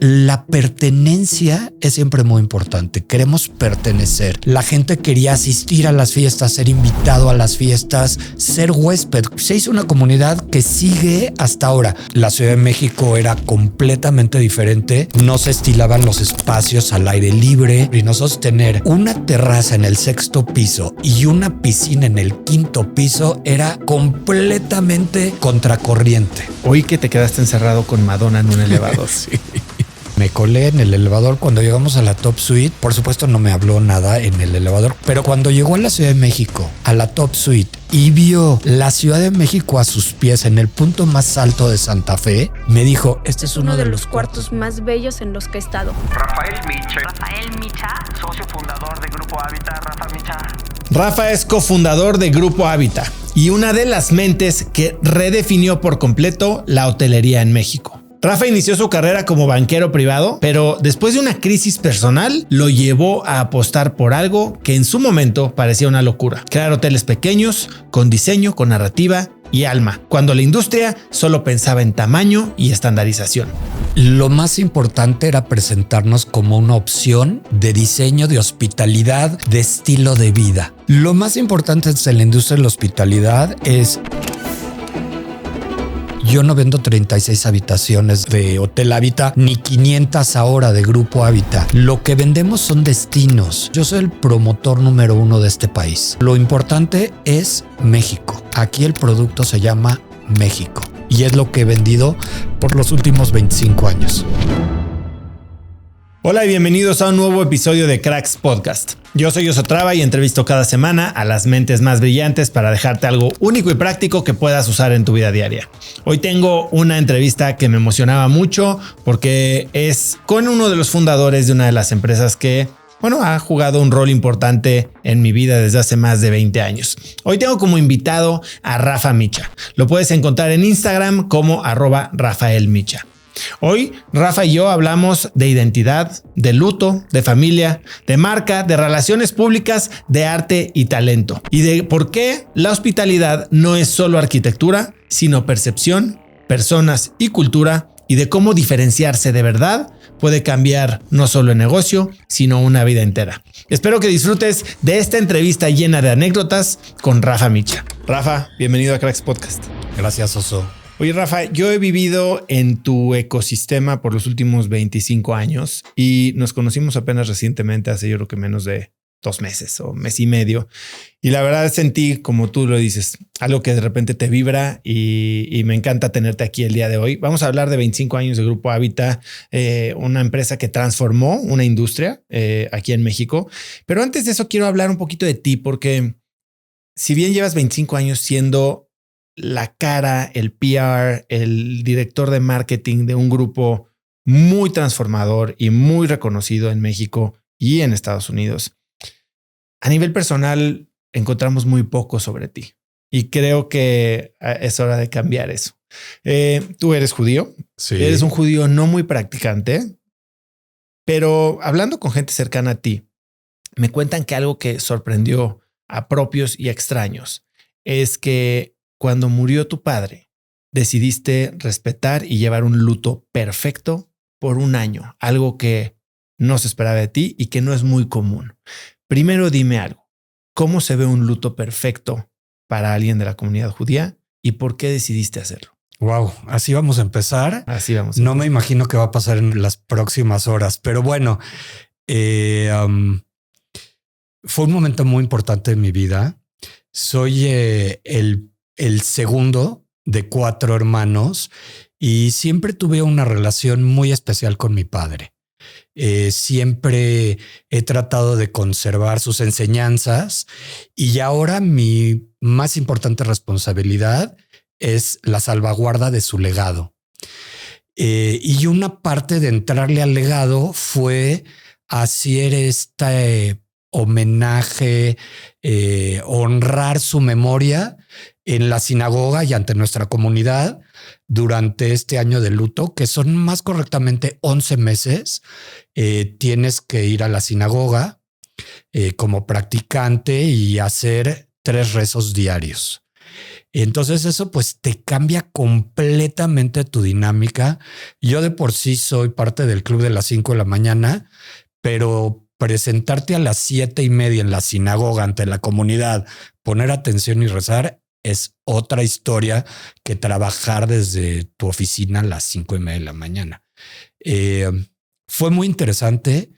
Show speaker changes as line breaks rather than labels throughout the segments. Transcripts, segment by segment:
la pertenencia es siempre muy importante. Queremos pertenecer. La gente quería asistir a las fiestas, ser invitado a las fiestas, ser huésped. Se hizo una comunidad que sigue hasta ahora. La Ciudad de México era completamente diferente. No se estilaban los espacios al aire libre y nosotros tener una terraza en el 6º piso y una piscina en el 5º piso era completamente contracorriente.
Hoy que te quedaste encerrado con Madonna en un elevador.
Sí. Me colé en el elevador cuando llegamos a la Top Suite. Por supuesto no me habló nada en el elevador, pero cuando llegó a la Ciudad de México, a la Top Suite, y vio la Ciudad de México a sus pies en el punto más alto de Santa Fe, me dijo, este es uno de los cuartos
más bellos en los que he estado.
Rafael Micha, socio fundador de Grupo Hábitat. Rafa Micha.
Rafa es cofundador de Grupo Hábitat y una de las mentes que redefinió por completo la hotelería en México. Rafa inició su carrera como banquero privado, pero después de una crisis personal lo llevó a apostar por algo que en su momento parecía una locura: crear hoteles pequeños, con diseño, con narrativa y alma, cuando la industria solo pensaba en tamaño y estandarización.
Lo más importante era presentarnos como una opción de diseño, de hospitalidad, de estilo de vida. Lo más importante en la industria de la hospitalidad es... Yo no vendo 36 habitaciones de Hotel Hábitat ni 500 ahora de Grupo Hábitat. Lo que vendemos son destinos. Yo soy el promotor número 1 de este país. Lo importante es México. Aquí el producto se llama México y es lo que he vendido por los últimos 25 años.
Hola y bienvenidos a un nuevo episodio de Cracks Podcast. Yo soy Osotrava y entrevisto cada semana a las mentes más brillantes para dejarte algo único y práctico que puedas usar en tu vida diaria. Hoy tengo una entrevista que me emocionaba mucho porque es con uno de los fundadores de una de las empresas que, ha jugado un rol importante en mi vida desde hace más de 20 años. Hoy tengo como invitado a Rafa Micha. Lo puedes encontrar en Instagram como @RafaelMicha. Hoy Rafa y yo hablamos de identidad, de luto, de familia, de marca, de relaciones públicas, de arte y talento, y de por qué la hospitalidad no es solo arquitectura, sino percepción, personas y cultura, y de cómo diferenciarse de verdad puede cambiar no solo el negocio, sino una vida entera. Espero que disfrutes de esta entrevista llena de anécdotas con Rafa Micha. Rafa, bienvenido a Cracks Podcast.
Gracias, Oso.
Oye, Rafa, yo he vivido en tu ecosistema por los últimos 25 años y nos conocimos apenas recientemente, hace yo creo que menos de 2 meses o mes y medio. Y la verdad sentí, como tú lo dices, algo que de repente te vibra y me encanta tenerte aquí el día de hoy. Vamos a hablar de 25 años de Grupo Hábitat, una empresa que transformó una industria aquí en México. Pero antes de eso quiero hablar un poquito de ti, porque si bien llevas 25 años siendo la cara, el PR, el director de marketing de un grupo muy transformador y muy reconocido en México y en Estados Unidos, a nivel personal encontramos muy poco sobre ti y creo que es hora de cambiar eso. Tú eres judío,
sí.
Eres un judío no muy practicante, pero hablando con gente cercana a ti, me cuentan que algo que sorprendió a propios y extraños es que cuando murió tu padre, decidiste respetar y llevar un luto perfecto por 1 año, algo que no se esperaba de ti y que no es muy común. Primero dime algo, ¿cómo se ve un luto perfecto para alguien de la comunidad judía y por qué decidiste hacerlo?
Wow, así vamos a empezar.
Así vamos.
No me imagino qué va a pasar en las próximas horas, pero bueno, fue un momento muy importante en mi vida. Soy el segundo de 4 hermanos y siempre tuve una relación muy especial con mi padre. Siempre he tratado de conservar sus enseñanzas y ahora mi más importante responsabilidad es la salvaguarda de su legado. Y una parte de entrarle al legado fue hacer este homenaje, honrar su memoria en la sinagoga y ante nuestra comunidad durante este año de luto, que son más correctamente 11 meses. Tienes que ir a la sinagoga como practicante y hacer 3 rezos diarios. Entonces eso pues te cambia completamente tu dinámica. Yo de por sí soy parte del club de las 5 de la mañana, pero presentarte a las 7:30 en la sinagoga ante la comunidad, poner atención y rezar es otra historia que trabajar desde tu oficina a las 5:30 de la mañana. Fue muy interesante.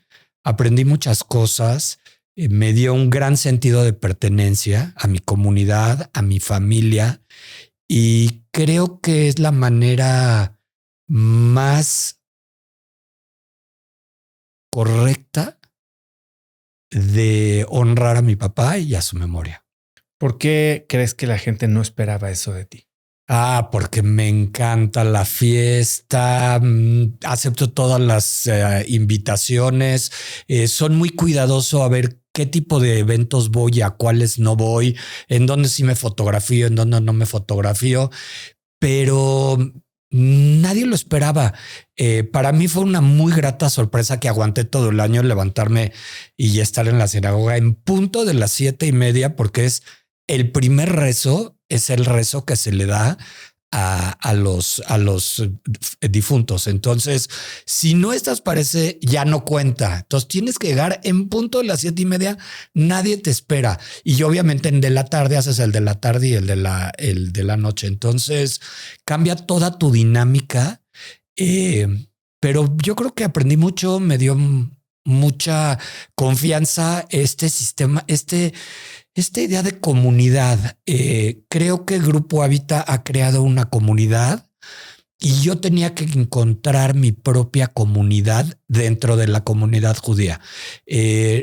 Aprendí muchas cosas. Me dio un gran sentido de pertenencia a mi comunidad, a mi familia, y creo que es la manera más correcta de honrar a mi papá y a su memoria.
¿Por qué crees que la gente no esperaba eso de ti?
Porque me encanta la fiesta, acepto todas las invitaciones, son muy cuidadoso a ver qué tipo de eventos voy, a cuáles no voy, en dónde sí me fotografío, en dónde no me fotografío, pero nadie lo esperaba. Para mí fue una muy grata sorpresa que aguanté todo el año levantarme y estar en la sinagoga en punto de las 7:30, porque es el primer rezo, es el rezo que se le da a los difuntos. Entonces, si no estás, parece, ya no cuenta. Entonces tienes que llegar en punto de las 7:30. Nadie te espera. Y obviamente en de la tarde haces el de la tarde y el de la noche. Entonces cambia toda tu dinámica. Pero yo creo que aprendí mucho, me dio mucha confianza este sistema, esta idea de comunidad. Creo que el Grupo Hábitat ha creado una comunidad y yo tenía que encontrar mi propia comunidad dentro de la comunidad judía.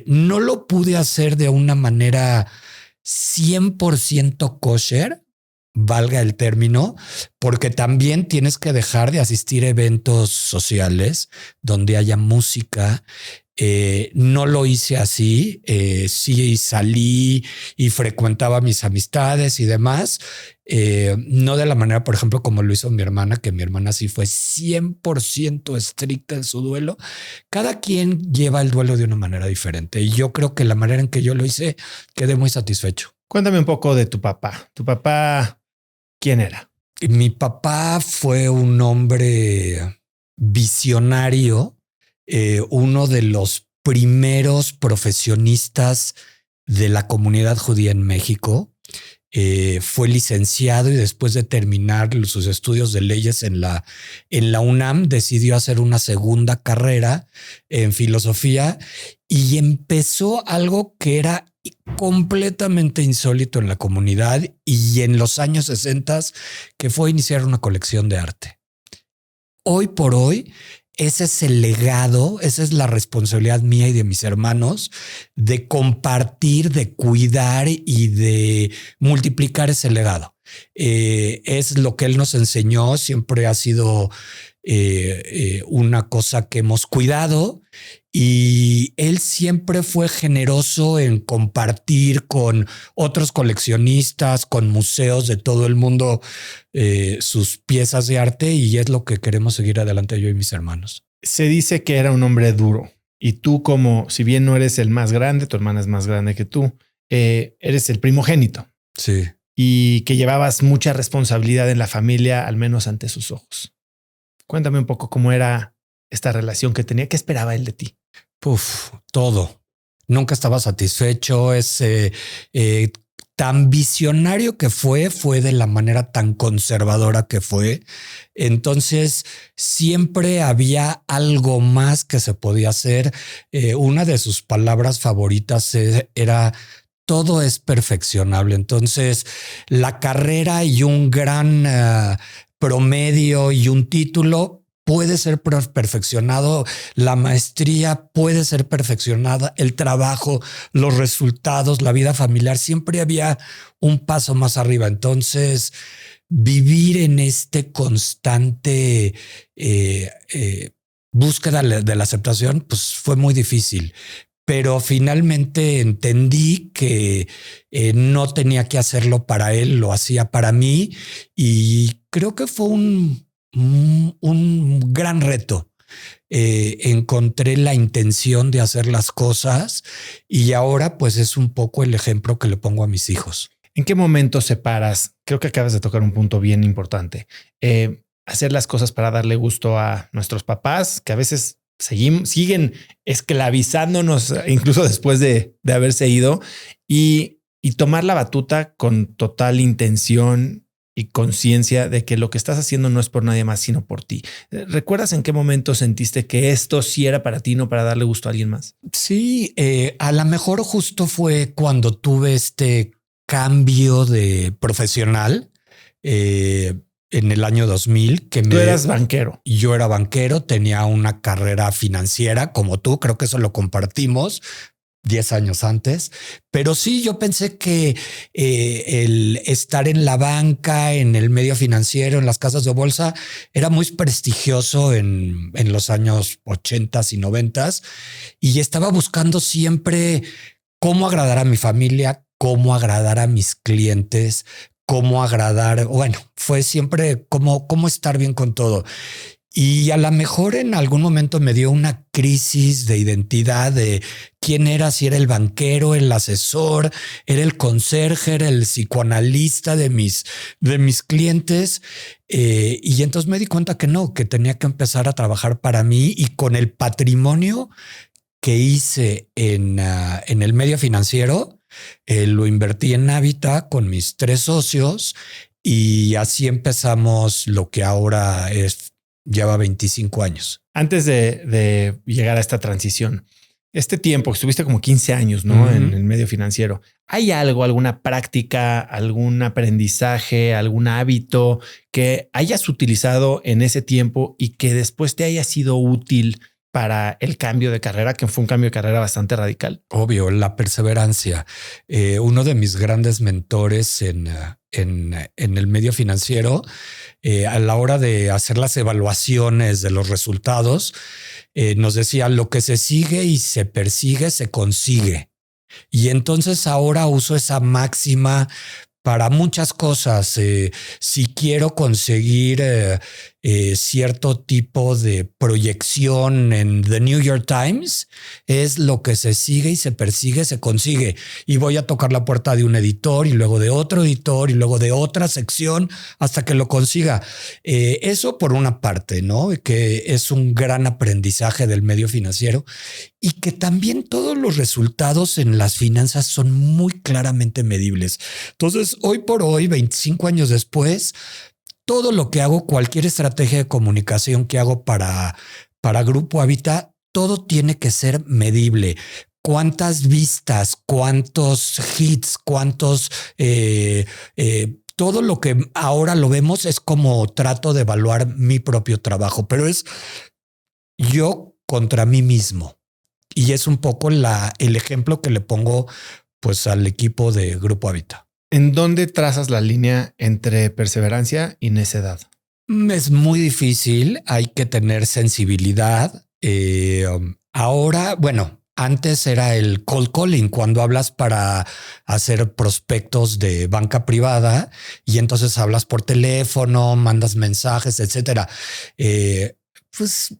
No lo pude hacer de una manera 100% kosher, valga el término, porque también tienes que dejar de asistir a eventos sociales donde haya música. No lo hice así. Sí salí y frecuentaba mis amistades y demás. No de la manera, por ejemplo, como lo hizo mi hermana, que mi hermana sí fue 100% estricta en su duelo. Cada quien lleva el duelo de una manera diferente y yo creo que la manera en que yo lo hice quedé muy satisfecho.
Cuéntame un poco de tu papá. ¿Tu papá quién era?
Mi papá fue un hombre visionario, uno de los primeros profesionistas de la comunidad judía en México. Fue licenciado y después de terminar sus estudios de leyes en la UNAM, decidió hacer una segunda carrera en filosofía y empezó algo que era completamente insólito en la comunidad y en los años 60, que fue iniciar una colección de arte. Hoy por hoy, ese es el legado, esa es la responsabilidad mía y de mis hermanos de compartir, de cuidar y de multiplicar ese legado. Es lo que él nos enseñó, siempre ha sido una cosa que hemos cuidado y él siempre fue generoso en compartir con otros coleccionistas, con museos de todo el mundo, sus piezas de arte y es lo que queremos seguir adelante yo y mis hermanos.
Se dice que era un hombre duro y tú, como si bien no eres el más grande, tu hermana es más grande que tú, eres el primogénito.
Sí.
Y que llevabas mucha responsabilidad en la familia, al menos ante sus ojos. Cuéntame un poco cómo era esta relación que tenía. ¿Qué esperaba él de ti?
Todo. Nunca estaba satisfecho. Tan visionario que fue de la manera tan conservadora que fue. Entonces siempre había algo más que se podía hacer. Una de sus palabras favoritas era: todo es perfeccionable. Entonces la carrera y un gran promedio y un título puede ser perfeccionado, la maestría puede ser perfeccionada, el trabajo, los resultados, la vida familiar, siempre había un paso más arriba. Entonces, vivir en este constante búsqueda de la aceptación, pues fue muy difícil. Pero finalmente entendí que no tenía que hacerlo para él, lo hacía para mí y creo que fue un gran reto. Encontré la intención de hacer las cosas y ahora pues es un poco el ejemplo que le pongo a mis hijos.
¿En qué momento separas creo que acabas de tocar un punto bien importante. Hacer las cosas para darle gusto a nuestros papás, que a veces siguen esclavizándonos incluso después de haberse ido, y tomar la batuta con total intención y conciencia de que lo que estás haciendo no es por nadie más, sino por ti. ¿Recuerdas en qué momento sentiste que esto sí era para ti, no para darle gusto a alguien más?
Sí, a lo mejor justo fue cuando tuve este cambio de profesional en el año 2000.
Tú eras banquero.
Yo era banquero, tenía una carrera financiera como tú, creo que eso lo compartimos 10 años antes, pero sí, yo pensé que el estar en la banca, en el medio financiero, en las casas de bolsa, era muy prestigioso en los años 80s y 90s, y estaba buscando siempre cómo agradar a mi familia, cómo agradar a mis clientes, cómo agradar. Bueno, fue siempre cómo estar bien con todo. Y a lo mejor en algún momento me dio una crisis de identidad de quién era, si era el banquero, el asesor, era el conserje, era el psicoanalista de mis clientes. Y entonces me di cuenta que no, que tenía que empezar a trabajar para mí, y con el patrimonio que hice en el medio financiero, lo invertí en Hábitat con mis 3 socios, y así empezamos lo que ahora lleva 25 años.
Antes de llegar a esta transición, este tiempo, estuviste como 15 años, ¿no? En el medio financiero. ¿Hay algo, alguna práctica, algún aprendizaje, algún hábito que hayas utilizado en ese tiempo y que después te haya sido útil para el cambio de carrera, que fue un cambio de carrera bastante radical?
Obvio, la perseverancia. Uno de mis grandes mentores en el medio financiero, a la hora de hacer las evaluaciones de los resultados, nos decía: lo que se sigue y se persigue, se consigue. Y entonces ahora uso esa máxima para muchas cosas. Si quiero conseguir cierto tipo de proyección en The New York Times, es lo que se sigue y se persigue, se consigue. Y voy a tocar la puerta de un editor, y luego de otro editor, y luego de otra sección, hasta que lo consiga. Eso por una parte, ¿no? Que es un gran aprendizaje del medio financiero, y que también todos los resultados en las finanzas son muy claramente medibles. Entonces, hoy por hoy, 25 años después, todo lo que hago, cualquier estrategia de comunicación que hago para Grupo Hábitat, todo tiene que ser medible. ¿Cuántas vistas? ¿Cuántos hits? ¿Cuántos? Todo lo que ahora lo vemos es como trato de evaluar mi propio trabajo, pero es yo contra mí mismo. Y es un poco el ejemplo que le pongo pues al equipo de Grupo Hábitat.
¿En dónde trazas la línea entre perseverancia y necedad?
Es muy difícil, hay que tener sensibilidad. Ahora, bueno, antes era el cold calling, cuando hablas para hacer prospectos de banca privada, y entonces hablas por teléfono, mandas mensajes, etcétera. Pues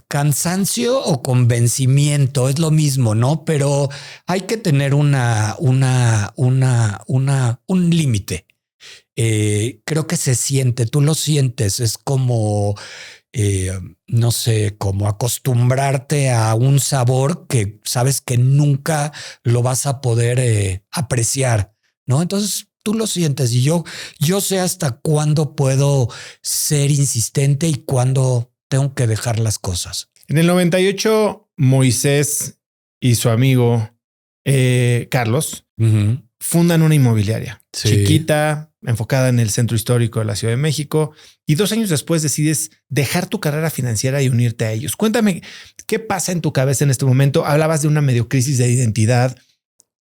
cansancio o convencimiento es lo mismo, ¿no? Pero hay que tener un límite. Creo que se siente, tú lo sientes, es como, no sé, como acostumbrarte a un sabor que sabes que nunca lo vas a poder apreciar, ¿no? Entonces tú lo sientes, y yo sé hasta cuándo puedo ser insistente y cuándo tengo que dejar las cosas.
En el 98, Moisés y su amigo Carlos fundan una inmobiliaria chiquita, enfocada en el centro histórico de la Ciudad de México, y 2 años después decides dejar tu carrera financiera y unirte a ellos. Cuéntame, ¿qué pasa en tu cabeza en este momento? Hablabas de una medio crisis de identidad.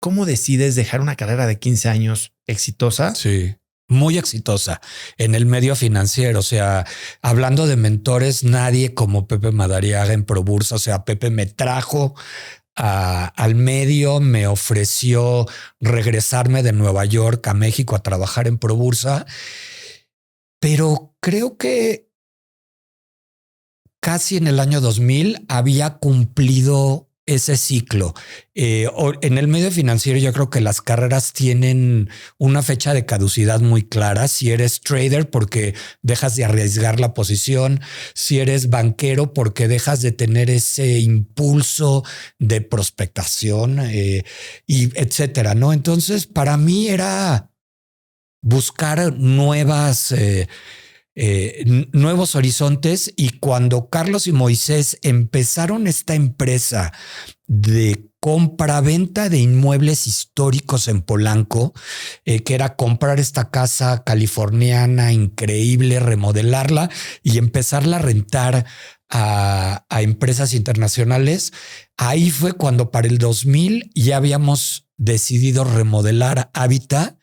¿Cómo decides dejar una carrera de 15 años exitosa?
Sí. Muy exitosa en el medio financiero. O sea, hablando de mentores, nadie como Pepe Madariaga en ProBursa. O sea, Pepe me trajo al medio, me ofreció regresarme de Nueva York a México a trabajar en ProBursa, pero creo que casi en el año 2000 había cumplido ese ciclo. En el medio financiero yo creo que las carreras tienen una fecha de caducidad muy clara. Si eres trader, porque dejas de arriesgar la posición. Si eres banquero, porque dejas de tener ese impulso de prospectación, y etcétera, ¿no? Entonces, para mí era buscar nuevos horizontes, y cuando Carlos y Moisés empezaron esta empresa de compra-venta de inmuebles históricos en Polanco, que era comprar esta casa californiana increíble, remodelarla y empezarla a rentar a empresas internacionales, ahí fue cuando para el 2000 ya habíamos decidido remodelar Habitat.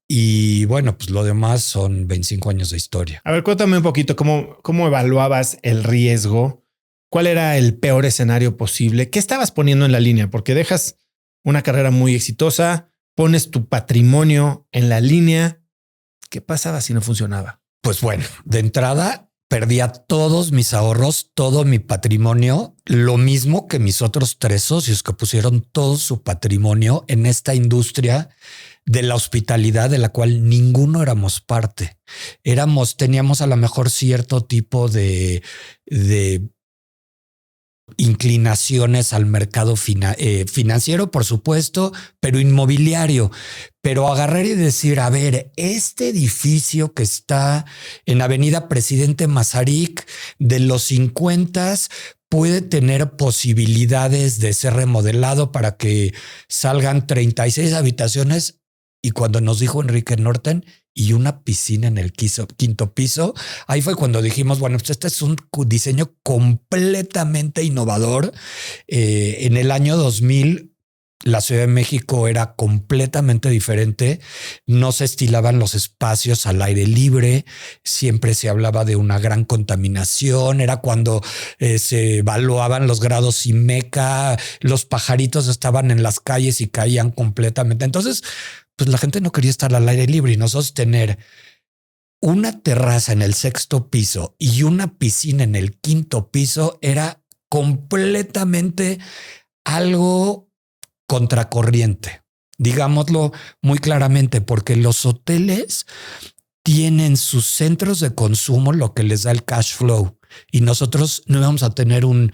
Y bueno, pues lo demás son 25 años de historia.
A ver, cuéntame un poquito cómo evaluabas el riesgo. ¿Cuál era el peor escenario posible? ¿Qué estabas poniendo en la línea? Porque dejas una carrera muy exitosa, pones tu patrimonio en la línea. ¿Qué pasaba si no funcionaba?
Pues bueno, de entrada perdía todos mis ahorros, todo mi patrimonio, lo mismo que mis otros 3 socios que pusieron todo su patrimonio en esta industria de la hospitalidad, de la cual ninguno éramos parte. Teníamos a lo mejor cierto tipo de inclinaciones al mercado financiero, por supuesto, pero inmobiliario. Pero agarrar y decir, a ver, este edificio que está en Avenida Presidente Mazarik de los 50 puede tener posibilidades de ser remodelado para que salgan 36 habitaciones. Y cuando nos dijo Enrique Norton, y una piscina en el 5º piso, ahí fue cuando dijimos, bueno, pues este es un diseño completamente innovador. En el año 2000, la Ciudad de México era completamente diferente. No se estilaban los espacios al aire libre. Siempre se hablaba de una gran contaminación. Era cuando se evaluaban los grados IMECA. Los pajaritos estaban en las calles y caían completamente. Entonces, pues la gente no quería estar al aire libre, y nosotros tener una terraza en el 6º piso y una piscina en el 5º piso era completamente algo contracorriente, digámoslo muy claramente, porque los hoteles tienen sus centros de consumo, lo que les da el cash flow, y nosotros no íbamos a tener un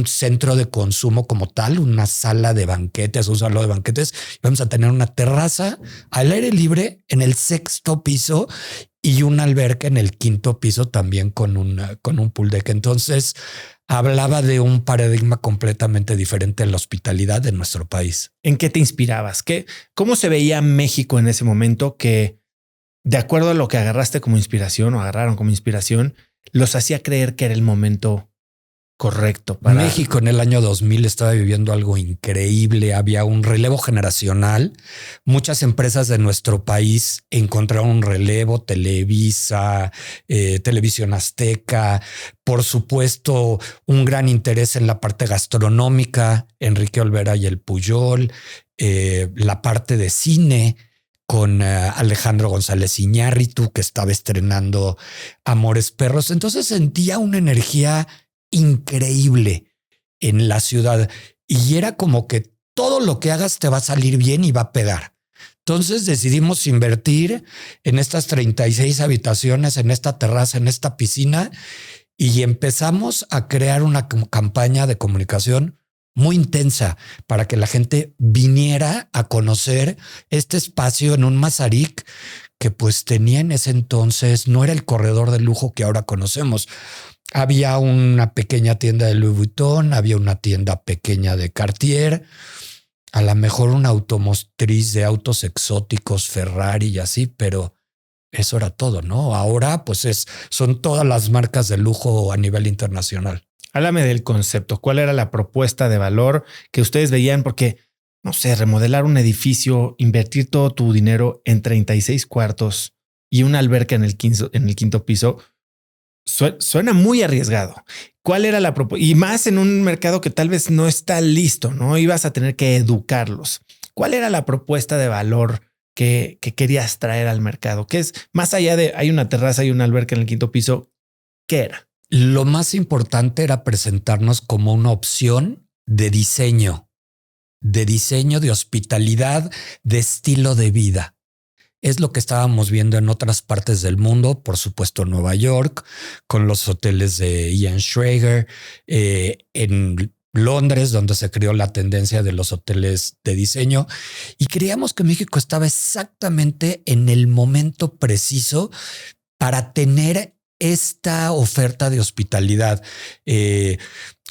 centro de consumo como tal, una sala de banquetes, un salón de banquetes. Vamos a tener una terraza al aire libre en el 6º piso y una alberca en el 5º piso también con un pool deck. Entonces hablaba de un paradigma completamente diferente en la hospitalidad de nuestro país.
¿En qué te inspirabas? ¿Cómo se veía México en ese momento que, de acuerdo a lo que agarraste como inspiración o agarraron como inspiración, los hacía creer que era el momento correcto para
México? En el año 2000 estaba viviendo algo increíble. Había un relevo generacional. Muchas empresas de nuestro país encontraron un relevo. Televisa, Televisión Azteca, por supuesto, un gran interés en la parte gastronómica, Enrique Olvera y el Puyol, la parte de cine con Alejandro González Iñárritu, que estaba estrenando Amores Perros. Entonces sentía una energía increíble en la ciudad, y era como que todo lo que hagas te va a salir bien y va a pegar. Entonces decidimos invertir en estas 36 habitaciones, en esta terraza, en esta piscina, y empezamos a crear una campaña de comunicación muy intensa para que la gente viniera a conocer este espacio en un Mazarik que pues tenía en ese entonces, no era el corredor de lujo que ahora conocemos. Había una pequeña tienda de Louis Vuitton, había una tienda pequeña de Cartier, a lo mejor una automotriz de autos exóticos, Ferrari y así, pero eso era todo, ¿no? Ahora pues son todas las marcas de lujo a nivel internacional.
Háblame del concepto. ¿Cuál era la propuesta de valor que ustedes veían? Porque, no sé, remodelar un edificio, invertir todo tu dinero en 36 cuartos y una alberca en el 5º piso, suena muy arriesgado. ¿Cuál era la propuesta? Y más en un mercado que tal vez no está listo, ¿no? Ibas a tener que educarlos. ¿Cuál era la propuesta de valor que querías traer al mercado? ¿Qué es más allá de hay una terraza y una alberca en el 5º piso? ¿Qué era?
Lo más importante era presentarnos como una opción de diseño, de hospitalidad, de estilo de vida. Es lo que estábamos viendo en otras partes del mundo, por supuesto Nueva York, con los hoteles de Ian Schrager, en Londres, donde se creó la tendencia de los hoteles de diseño, y creíamos que México estaba exactamente en el momento preciso para tener esta oferta de hospitalidad,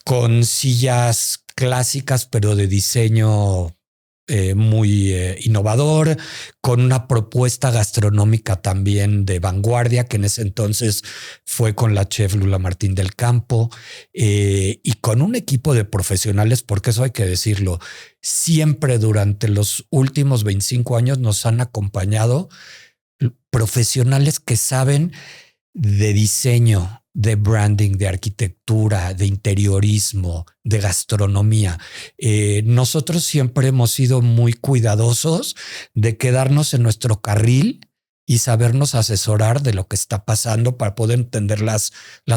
con sillas clásicas, pero de diseño muy innovador, con una propuesta gastronómica también de vanguardia, que en ese entonces fue con la chef Lula Martín del Campo, y con un equipo de profesionales, porque eso hay que decirlo, siempre durante los últimos 25 años nos han acompañado profesionales que saben de diseño, de branding, de arquitectura, de interiorismo, de gastronomía. Nosotros siempre hemos sido muy cuidadosos de quedarnos en nuestro carril y sabernos asesorar de lo que está pasando para poder entender las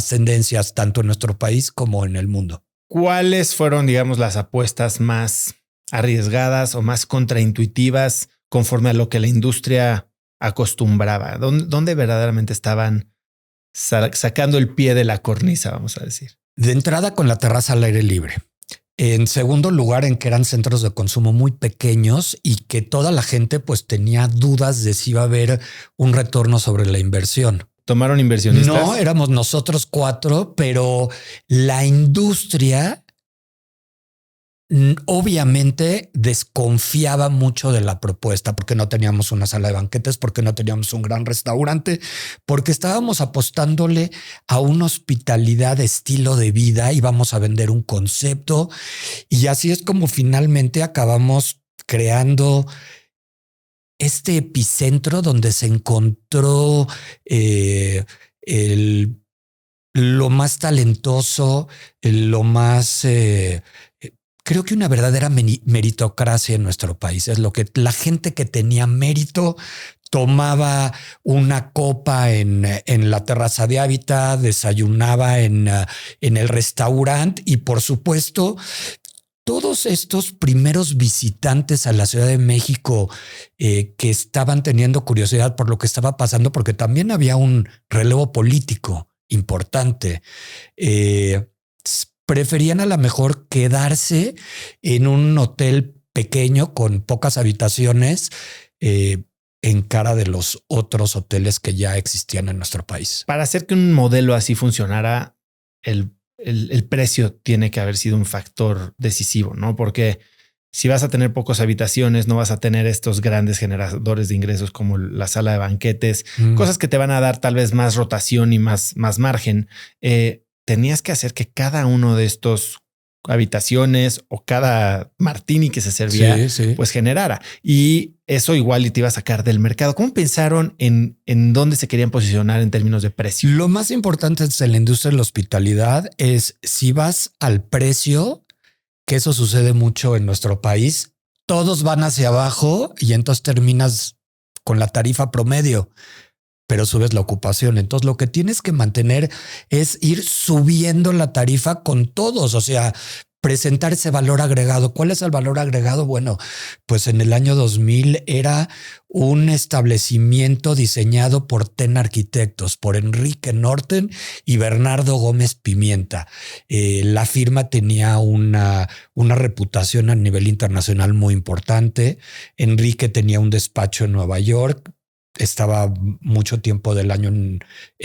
tendencias tanto en nuestro país como en el mundo.
¿Cuáles fueron, digamos, las apuestas más arriesgadas o más contraintuitivas conforme a lo que la industria acostumbraba? ¿Dónde verdaderamente estaban sacando el pie de la cornisa, vamos a decir?
De entrada, con la terraza al aire libre. En segundo lugar, en que eran centros de consumo muy pequeños y que toda la gente pues tenía dudas de si iba a haber un retorno sobre la inversión.
¿Tomaron inversionistas?
No, éramos nosotros 4, pero la industria obviamente desconfiaba mucho de la propuesta porque no teníamos una sala de banquetes, porque no teníamos un gran restaurante, porque estábamos apostándole a una hospitalidad de estilo de vida, íbamos a vender un concepto y así es como finalmente acabamos creando este epicentro donde se encontró lo más talentoso, lo más... creo que una verdadera meritocracia en nuestro país es lo que la gente que tenía mérito tomaba una copa en la terraza de Hábitat, desayunaba en el restaurante y por supuesto todos estos primeros visitantes a la Ciudad de México que estaban teniendo curiosidad por lo que estaba pasando, porque también había un relevo político importante. Preferían a lo mejor quedarse en un hotel pequeño con pocas habitaciones en cara de los otros hoteles que ya existían en nuestro país.
Para hacer que un modelo así funcionara, el precio tiene que haber sido un factor decisivo, ¿no? Porque si vas a tener pocas habitaciones, no vas a tener estos grandes generadores de ingresos como la sala de banquetes, cosas que te van a dar tal vez más rotación y más margen. Tenías que hacer que cada uno de estos habitaciones o cada martini que se servía, pues generara. Y eso igual y te iba a sacar del mercado. ¿Cómo pensaron en dónde se querían posicionar en términos de precio?
Lo más importante en la industria de la hospitalidad es si vas al precio, que eso sucede mucho en nuestro país, todos van hacia abajo y entonces terminas con la tarifa promedio, pero subes la ocupación. Entonces lo que tienes que mantener es ir subiendo la tarifa con todos, o sea, presentar ese valor agregado. ¿Cuál es el valor agregado? Bueno, pues en el año 2000 era un establecimiento diseñado por TEN Arquitectos, por Enrique Norten y Bernardo Gómez Pimienta. La firma tenía una reputación a nivel internacional muy importante. Enrique tenía un despacho en Nueva York. Estaba mucho tiempo del año en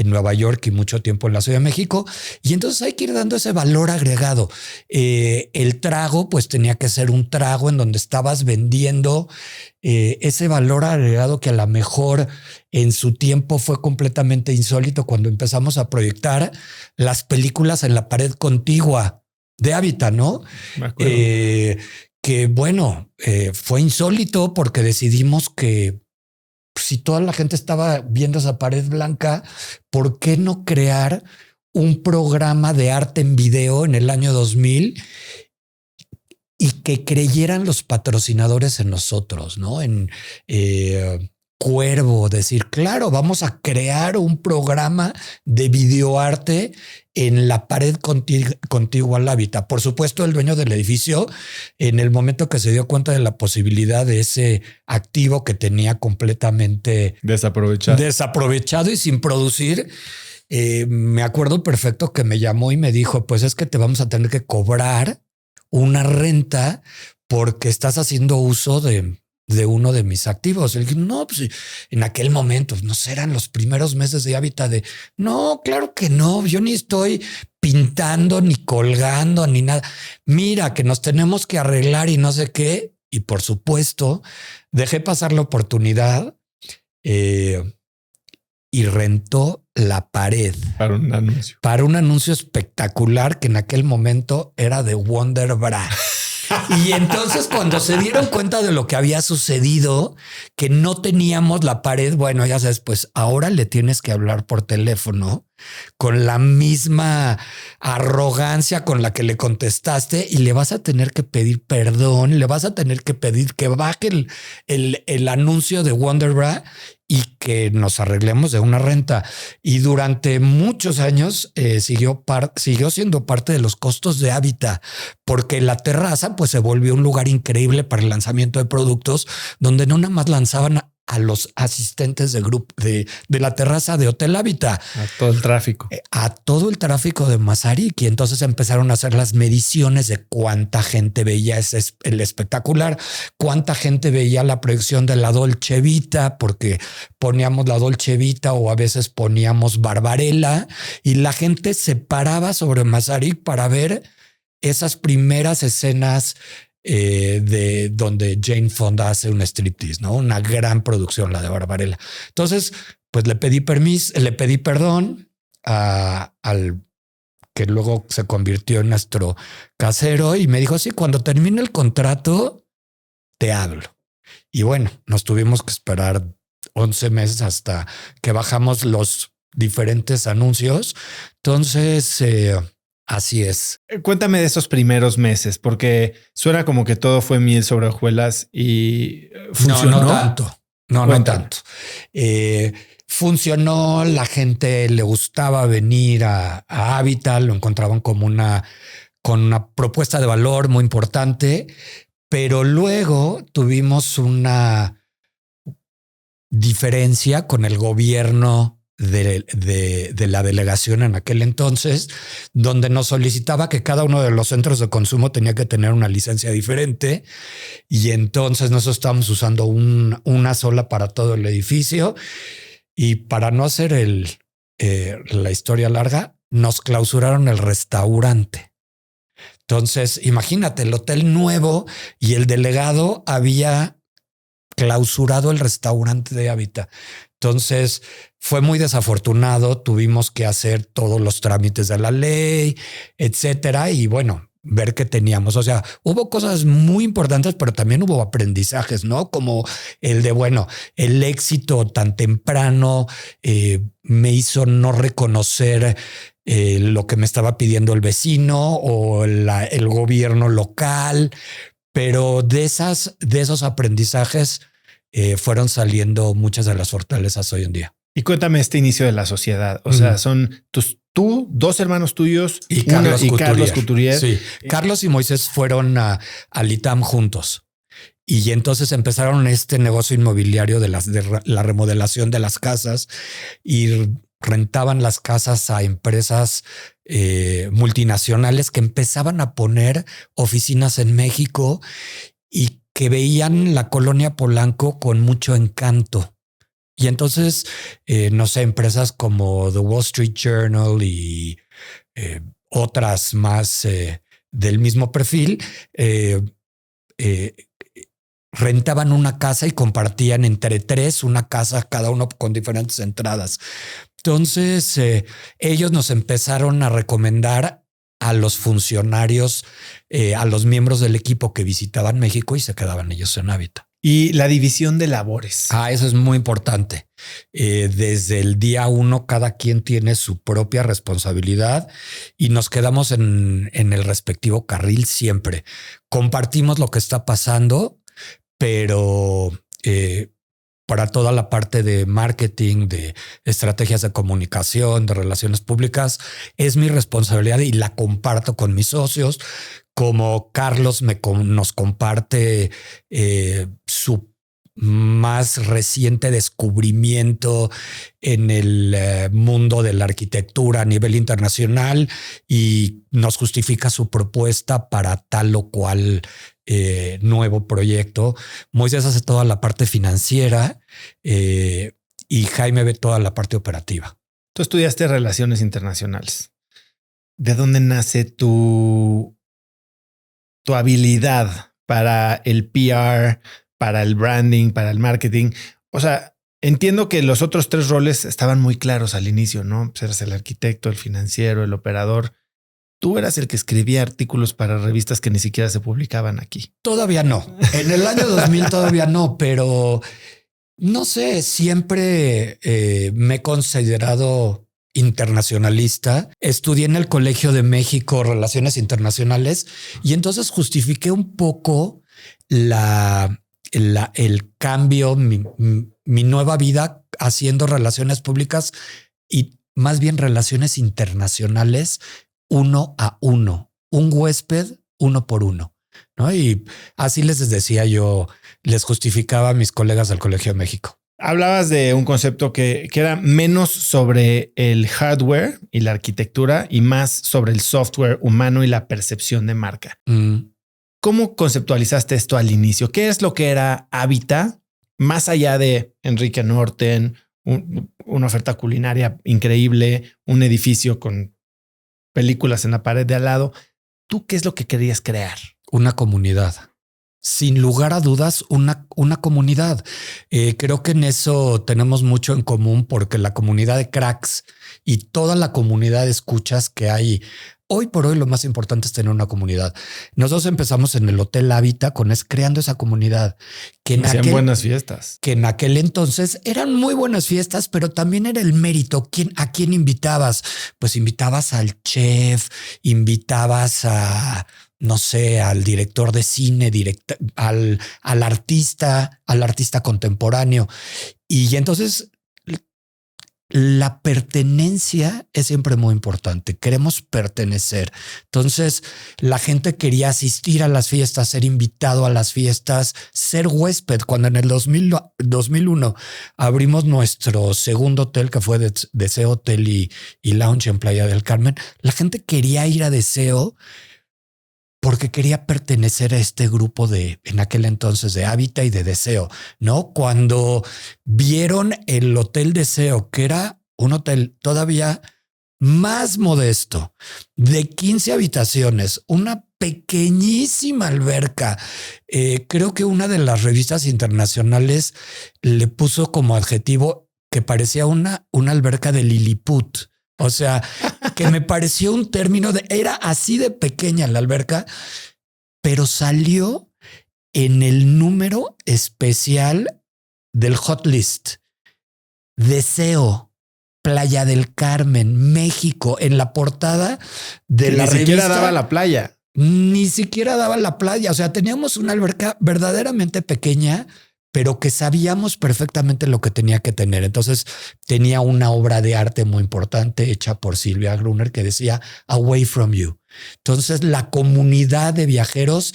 Nueva York y mucho tiempo en la Ciudad de México. Y entonces hay que ir dando ese valor agregado. El trago, pues tenía que ser un trago en donde estabas vendiendo ese valor agregado que a lo mejor en su tiempo fue completamente insólito cuando empezamos a proyectar las películas en la pared contigua de Hábitat, ¿no?
Me acuerdo.
Que bueno, fue insólito porque decidimos que si toda la gente estaba viendo esa pared blanca, ¿por qué no crear un programa de arte en video en el año 2000 y que creyeran los patrocinadores en nosotros, ¿no? Cuervo, decir, claro, vamos a crear un programa de videoarte en la pared contigua al hábitat. Por supuesto, el dueño del edificio, en el momento que se dio cuenta de la posibilidad de ese activo que tenía completamente desaprovechado y sin producir, me acuerdo perfecto que me llamó y me dijo, pues es que te vamos a tener que cobrar una renta porque estás haciendo uso de uno de mis activos. Y dije, no, pues en aquel momento, no sé, eran los primeros meses de hábitat de, no, claro que no, yo ni estoy pintando, ni colgando, ni nada. Mira, que nos tenemos que arreglar y no sé qué. Y por supuesto, dejé pasar la oportunidad y rentó la pared. Para un anuncio espectacular que en aquel momento era de Wonder Bra. Y entonces cuando se dieron cuenta de lo que había sucedido, que no teníamos la pared, bueno, ya sabes, pues ahora le tienes que hablar por teléfono con la misma arrogancia con la que le contestaste y le vas a tener que pedir perdón, le vas a tener que pedir que baje el anuncio de Wonder Bra y que nos arreglemos de una renta. Y durante muchos años siguió siendo parte de los costos de hábitat, porque la terraza pues se volvió un lugar increíble para el lanzamiento de productos, donde no nada más lanzaban a los asistentes de grupo de la terraza de Hotel Hábitat.
A todo el tráfico.
A todo el tráfico de Mazarik. Y entonces empezaron a hacer las mediciones de cuánta gente veía el espectacular, cuánta gente veía la proyección de la Dolce Vita, porque poníamos la Dolce Vita o a veces poníamos Barbarella y la gente se paraba sobre Mazarik para ver esas primeras escenas de donde Jane Fonda hace un striptease, ¿no? Una gran producción, la de Barbarella. Entonces, pues le pedí perdón al que luego se convirtió en nuestro casero y me dijo, sí, cuando termine el contrato, te hablo. Y bueno, nos tuvimos que esperar 11 meses hasta que bajamos los diferentes anuncios. Entonces, así es.
Cuéntame de esos primeros meses, porque suena como que todo fue miel sobre hojuelas y funcionó.
No tanto. No tanto. Funcionó, la gente le gustaba venir a Hábitat, lo encontraban como con una propuesta de valor muy importante, pero luego tuvimos una diferencia con el gobierno de la delegación en aquel entonces, donde nos solicitaba que cada uno de los centros de consumo tenía que tener una licencia diferente. Y entonces nosotros estábamos usando una sola para todo el edificio. Y para no hacer la historia larga, nos clausuraron el restaurante. Entonces, imagínate, el hotel nuevo y el delegado había clausurado el restaurante de Hábitat. Entonces fue muy desafortunado. Tuvimos que hacer todos los trámites de la ley, etcétera. Y bueno, ver qué teníamos. O sea, hubo cosas muy importantes, pero también hubo aprendizajes, ¿no? Como el de, bueno, el éxito tan temprano me hizo no reconocer lo que me estaba pidiendo el vecino o el gobierno local. Pero de esos aprendizajes fueron saliendo muchas de las fortalezas hoy en día.
Y cuéntame este inicio de la sociedad. O sea, son tú, dos hermanos tuyos
y Carlos
Couturier.
Sí, Carlos y Moisés fueron al ITAM juntos. Y entonces empezaron este negocio inmobiliario de la remodelación de las casas y rentaban las casas a empresas multinacionales que empezaban a poner oficinas en México y que veían la colonia Polanco con mucho encanto. Y entonces, no sé, empresas como The Wall Street Journal y otras más del mismo perfil, rentaban una casa y compartían entre tres una casa, cada uno con diferentes entradas. Entonces, ellos nos empezaron a recomendar a los funcionarios, a los miembros del equipo que visitaban México y se quedaban ellos en Hábitat.
Y la división de labores.
Eso es muy importante. Desde el día 1, cada quien tiene su propia responsabilidad y nos quedamos en el respectivo carril siempre. Compartimos lo que está pasando, pero para toda la parte de marketing, de estrategias de comunicación, de relaciones públicas, es mi responsabilidad y la comparto con mis socios. Como Carlos nos comparte su más reciente descubrimiento en el mundo de la arquitectura a nivel internacional y nos justifica su propuesta para tal o cual nuevo proyecto. Moisés hace toda la parte financiera y Jaime ve toda la parte operativa.
Tú estudiaste relaciones internacionales. ¿De dónde nace tu habilidad para el PR, para el branding, para el marketing? O sea, entiendo que los otros 3 roles estaban muy claros al inicio, ¿no? Pues eras el arquitecto, el financiero, el operador. Tú eras el que escribía artículos para revistas que ni siquiera se publicaban aquí.
Todavía no. En el año 2000 todavía no, pero no sé, siempre me he considerado internacionalista. Estudié en el Colegio de México Relaciones Internacionales y entonces justifiqué un poco el cambio, mi nueva vida haciendo relaciones públicas y más bien relaciones internacionales 1 a 1, un huésped 1 por 1, ¿no? Y así les decía yo, les justificaba a mis colegas del Colegio de México.
Hablabas de un concepto que era menos sobre el hardware y la arquitectura y más sobre el software humano y la percepción de marca. ¿Cómo conceptualizaste esto al inicio? ¿Qué es lo que era Habita? Más allá de Enrique Norten, una oferta culinaria increíble, un edificio con películas en la pared de al lado. ¿Tú qué es lo que querías crear?
Una comunidad. Sin lugar a dudas, una comunidad. Creo que en eso tenemos mucho en común porque la comunidad de cracks y toda la comunidad de escuchas que hay hoy por hoy, lo más importante es tener una comunidad. Nosotros empezamos en el Hotel Habita creando esa comunidad.
Hacían buenas fiestas.
Que en aquel entonces eran muy buenas fiestas, pero también era el mérito. ¿A quién invitabas? Pues invitabas al chef, invitabas a, no sé, al director de cine, al artista contemporáneo. Y entonces la pertenencia es siempre muy importante. Queremos pertenecer. Entonces la gente quería asistir a las fiestas, ser invitado a las fiestas, ser huésped. Cuando en el 2001 abrimos nuestro segundo hotel, que fue Deseo Hotel y Lounge en Playa del Carmen, la gente quería ir a Deseo porque quería pertenecer a este grupo en aquel entonces de Habita y de Deseo, ¿no? Cuando vieron el Hotel Deseo, que era un hotel todavía más modesto, de 15 habitaciones, una pequeñísima alberca. Creo que una de las revistas internacionales le puso como adjetivo que parecía una alberca de Lilliput. O sea, que me pareció un término era así de pequeña la alberca, pero salió en el número especial del hot list. Deseo, Playa del Carmen, México, en la portada de la revista. Ni siquiera
daba la playa.
Ni siquiera daba la playa. O sea, teníamos una alberca verdaderamente pequeña, pero que sabíamos perfectamente lo que tenía que tener. Entonces tenía una obra de arte muy importante hecha por Silvia Gruner que decía Away from You. Entonces la comunidad de viajeros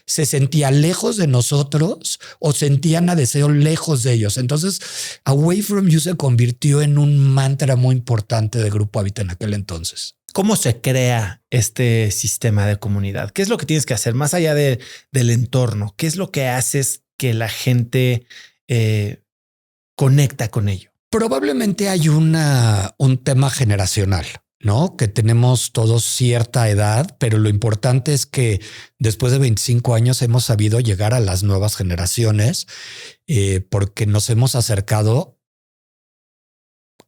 se sentía lejos de nosotros o sentían a Deseo lejos de ellos. Entonces Away from You se convirtió en un mantra muy importante de Grupo Habita en aquel entonces.
¿Cómo se crea este sistema de comunidad? ¿Qué es lo que tienes que hacer más allá del entorno? ¿Qué es lo que haces que la gente conecta con ello?
Probablemente hay un tema generacional, ¿no? Que tenemos todos cierta edad, pero lo importante es que después de 25 años hemos sabido llegar a las nuevas generaciones porque nos hemos acercado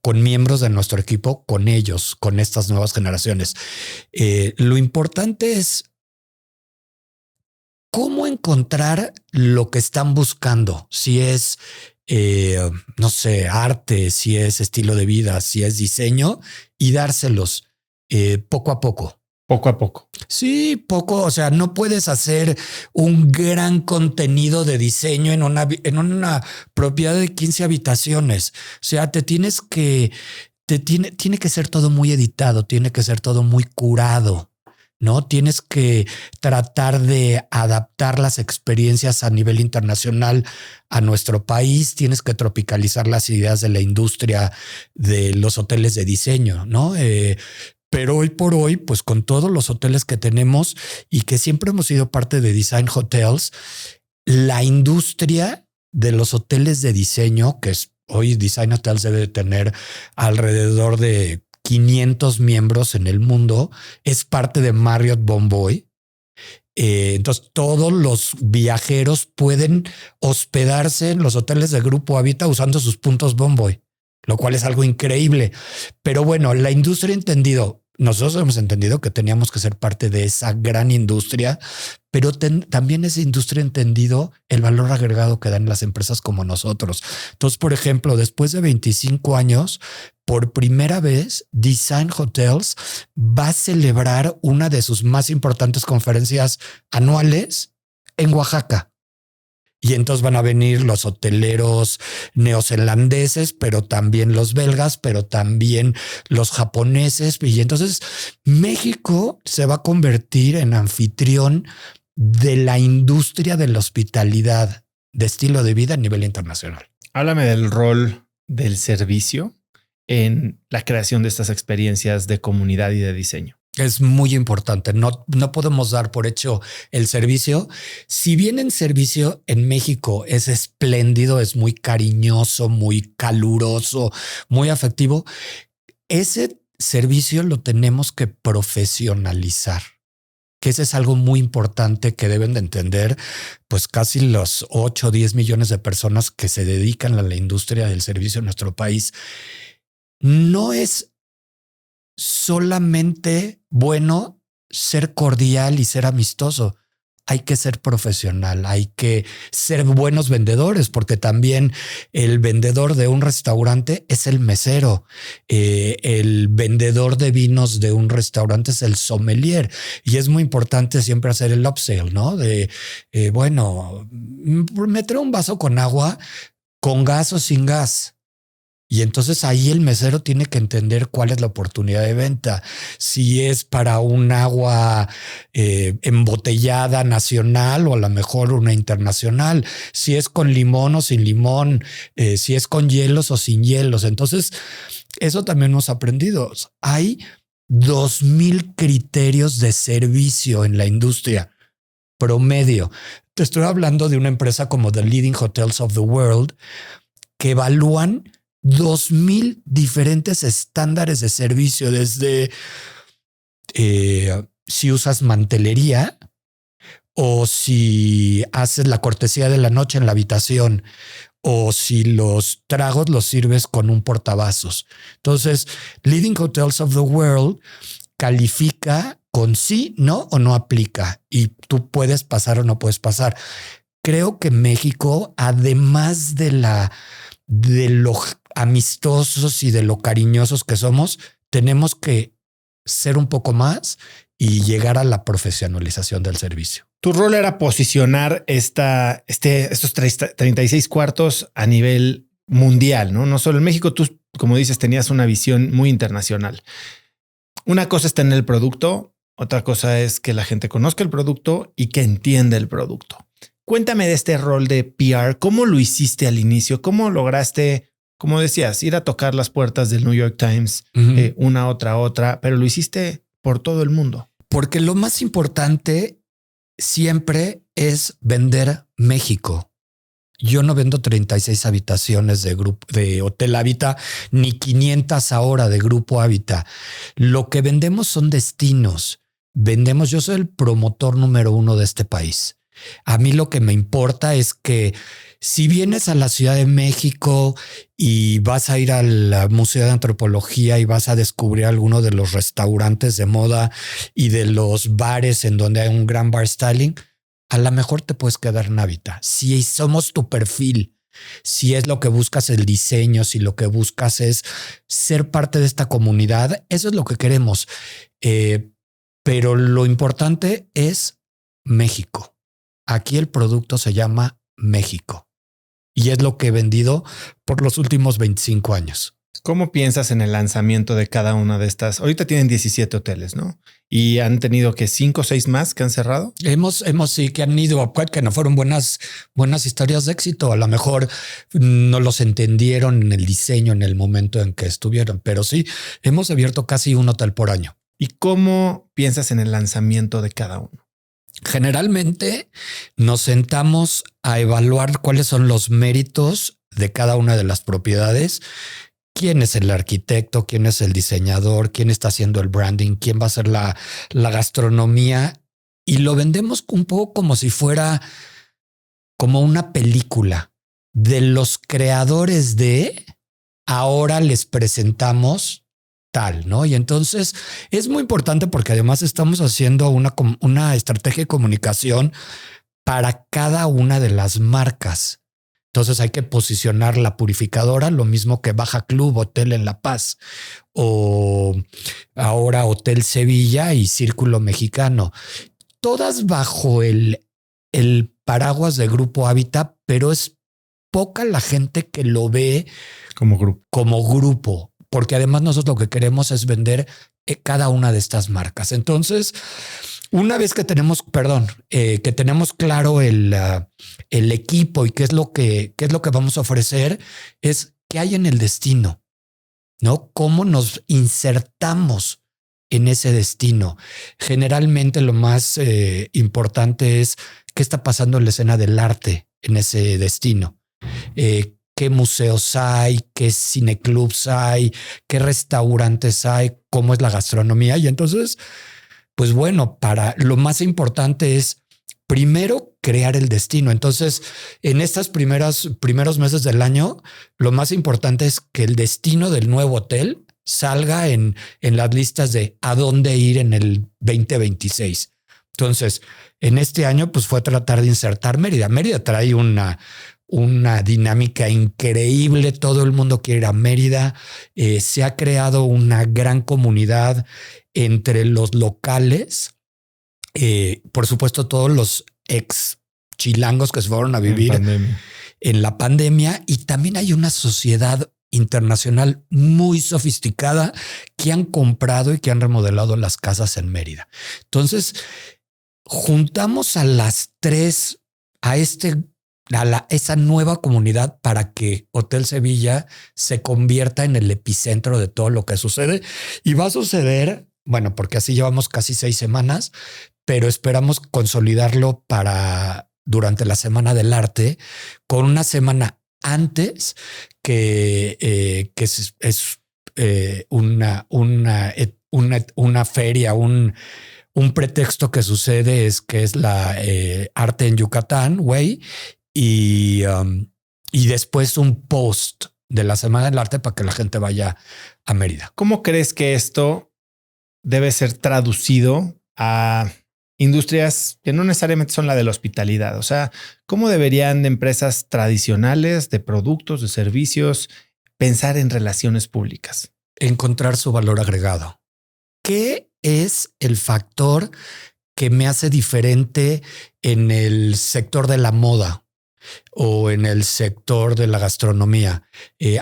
con miembros de nuestro equipo, con ellos, con estas nuevas generaciones. Lo importante es cómo encontrar lo que están buscando. Si es, no sé, arte, si es estilo de vida, si es diseño y dárselos poco a poco.
Poco a poco.
Sí, poco. O sea, no puedes hacer un gran contenido de diseño en una propiedad de 15 habitaciones. O sea, tiene que ser todo muy editado, tiene que ser todo muy curado, ¿no? Tienes que tratar de adaptar las experiencias a nivel internacional a nuestro país, tienes que tropicalizar las ideas de la industria de los hoteles de diseño, ¿no? Pero hoy por hoy, pues con todos los hoteles que tenemos y que siempre hemos sido parte de Design Hotels, la industria de los hoteles de diseño, que es hoy Design Hotels debe de tener alrededor de 500 miembros en el mundo, es parte de Marriott Bonvoy. Entonces todos los viajeros pueden hospedarse en los hoteles de Grupo Habita usando sus puntos Bonvoy, lo cual es algo increíble. Pero bueno, la industria ha entendido, nosotros hemos entendido que teníamos que ser parte de esa gran industria, pero también esa industria ha entendido el valor agregado que dan las empresas como nosotros. Entonces, por ejemplo, después de 25 años, por primera vez, Design Hotels va a celebrar una de sus más importantes conferencias anuales en Oaxaca. Y entonces van a venir los hoteleros neozelandeses, pero también los belgas, pero también los japoneses. Y entonces México se va a convertir en anfitrión de la industria de la hospitalidad de estilo de vida a nivel internacional.
Háblame del rol del servicio en la creación de estas experiencias de comunidad y de diseño.
Es muy importante. No podemos dar por hecho el servicio. Si bien en servicio en México es espléndido, es muy cariñoso, muy caluroso, muy afectivo, ese servicio lo tenemos que profesionalizar. Que ese es algo muy importante que deben de entender, pues casi los 8 o 10 millones de personas que se dedican a la industria del servicio en nuestro país. No es solamente bueno ser cordial y ser amistoso. Hay que ser profesional, hay que ser buenos vendedores, porque también el vendedor de un restaurante es el mesero. El vendedor de vinos de un restaurante es el sommelier. Y es muy importante siempre hacer el upsell, ¿no? Bueno, me trae un vaso con agua, con gas o sin gas. Y entonces ahí el mesero tiene que entender cuál es la oportunidad de venta. Si es para un agua embotellada nacional o a lo mejor una internacional. Si es con limón o sin limón. Si es con hielos o sin hielos. Entonces eso también hemos aprendido. Hay 2,000 criterios de servicio en la industria promedio. Te estoy hablando de una empresa como The Leading Hotels of the World que evalúan 2,000 diferentes estándares de servicio, desde si usas mantelería o si haces la cortesía de la noche en la habitación o si los tragos los sirves con un portavasos. Entonces, Leading Hotels of the World califica con sí, no o no aplica y tú puedes pasar o no puedes pasar. Creo que México, además de lo amistosos y de lo cariñosos que somos, tenemos que ser un poco más y llegar a la profesionalización del servicio.
Tu rol era posicionar estos 36 cuartos a nivel mundial, ¿no? No solo en México, tú, como dices, tenías una visión muy internacional. Una cosa es tener el producto, otra cosa es que la gente conozca el producto y que entienda el producto. Cuéntame de este rol de PR. ¿Cómo lo hiciste al inicio? ¿Cómo lograste, como decías, ir a tocar las puertas del New York Times, una, otra, pero lo hiciste por todo el mundo?
Porque lo más importante siempre es vender México. Yo no vendo 36 habitaciones de Hotel Habita, ni 500 ahora de Grupo Habita. Lo que vendemos son destinos. Yo soy el promotor número 1 de este país. A mí lo que me importa es que si vienes a la Ciudad de México y vas a ir al Museo de Antropología y vas a descubrir alguno de los restaurantes de moda y de los bares en donde hay un gran bar styling, a lo mejor te puedes quedar en Habita. Si somos tu perfil, si es lo que buscas el diseño, si lo que buscas es ser parte de esta comunidad, eso es lo que queremos. pero lo importante es México. Aquí el producto se llama México y es lo que he vendido por los últimos 25 años.
¿Cómo piensas en el lanzamiento de cada una de estas? Ahorita tienen 17 hoteles, ¿no? Y han tenido que 5 o 6 más que han cerrado.
Hemos sí que han ido, que no fueron buenas historias de éxito. A lo mejor no los entendieron en el diseño en el momento en que estuvieron, pero sí hemos abierto casi un hotel por año.
¿Y cómo piensas en el lanzamiento de cada uno?
Generalmente nos sentamos a evaluar cuáles son los méritos de cada una de las propiedades. ¿Quién es el arquitecto? ¿Quién es el diseñador? ¿Quién está haciendo el branding? ¿Quién va a hacer la gastronomía? Y lo vendemos un poco como si fuera como una película de los creadores de ahora les presentamos tal, ¿no? Y entonces es muy importante porque además estamos haciendo una estrategia de comunicación para cada una de las marcas. Entonces hay que posicionar la purificadora, lo mismo que Baja Club, Hotel en La Paz o ahora Hotel Sevilla y Círculo Mexicano. Todas bajo el paraguas de Grupo Hábitat, pero es poca la gente que lo ve
como
grupo, porque además nosotros lo que queremos es vender cada una de estas marcas. Entonces, una vez que tenemos, que tenemos claro el equipo y qué es lo que vamos a ofrecer, es qué hay en el destino, ¿no? Cómo nos insertamos en ese destino. Generalmente lo más importante es qué está pasando en la escena del arte en ese destino. Qué museos hay, qué cineclubs hay, qué restaurantes hay, cómo es la gastronomía. Y entonces, pues bueno, para lo más importante es primero crear el destino. Entonces, en estas primeros meses del año, lo más importante es que el destino del nuevo hotel salga en las listas de a dónde ir en el 2026. Entonces, en este año, pues fue tratar de insertar Mérida. Mérida trae una dinámica increíble. Todo el mundo quiere ir a Mérida. Se ha creado una gran comunidad entre los locales. Por supuesto, todos los ex chilangos que se fueron a vivir en la pandemia. Y también hay una sociedad internacional muy sofisticada que han comprado y que han remodelado las casas en Mérida. Entonces, juntamos a las tres, esa nueva comunidad para que Hotel Sevilla se convierta en el epicentro de todo lo que sucede. Y va a suceder, bueno, porque así llevamos casi 6 semanas, pero esperamos consolidarlo durante la Semana del Arte, con una semana antes que es una feria, un pretexto que sucede es que es la Arte en Yucatán, güey, y después un post de la Semana del Arte para que la gente vaya a Mérida.
¿Cómo crees que esto debe ser traducido a industrias que no necesariamente son la de la hospitalidad? O sea, ¿cómo deberían de empresas tradicionales de productos, de servicios, pensar en relaciones públicas?
Encontrar su valor agregado. ¿Qué es el factor que me hace diferente en el sector de la moda o en el sector de la gastronomía?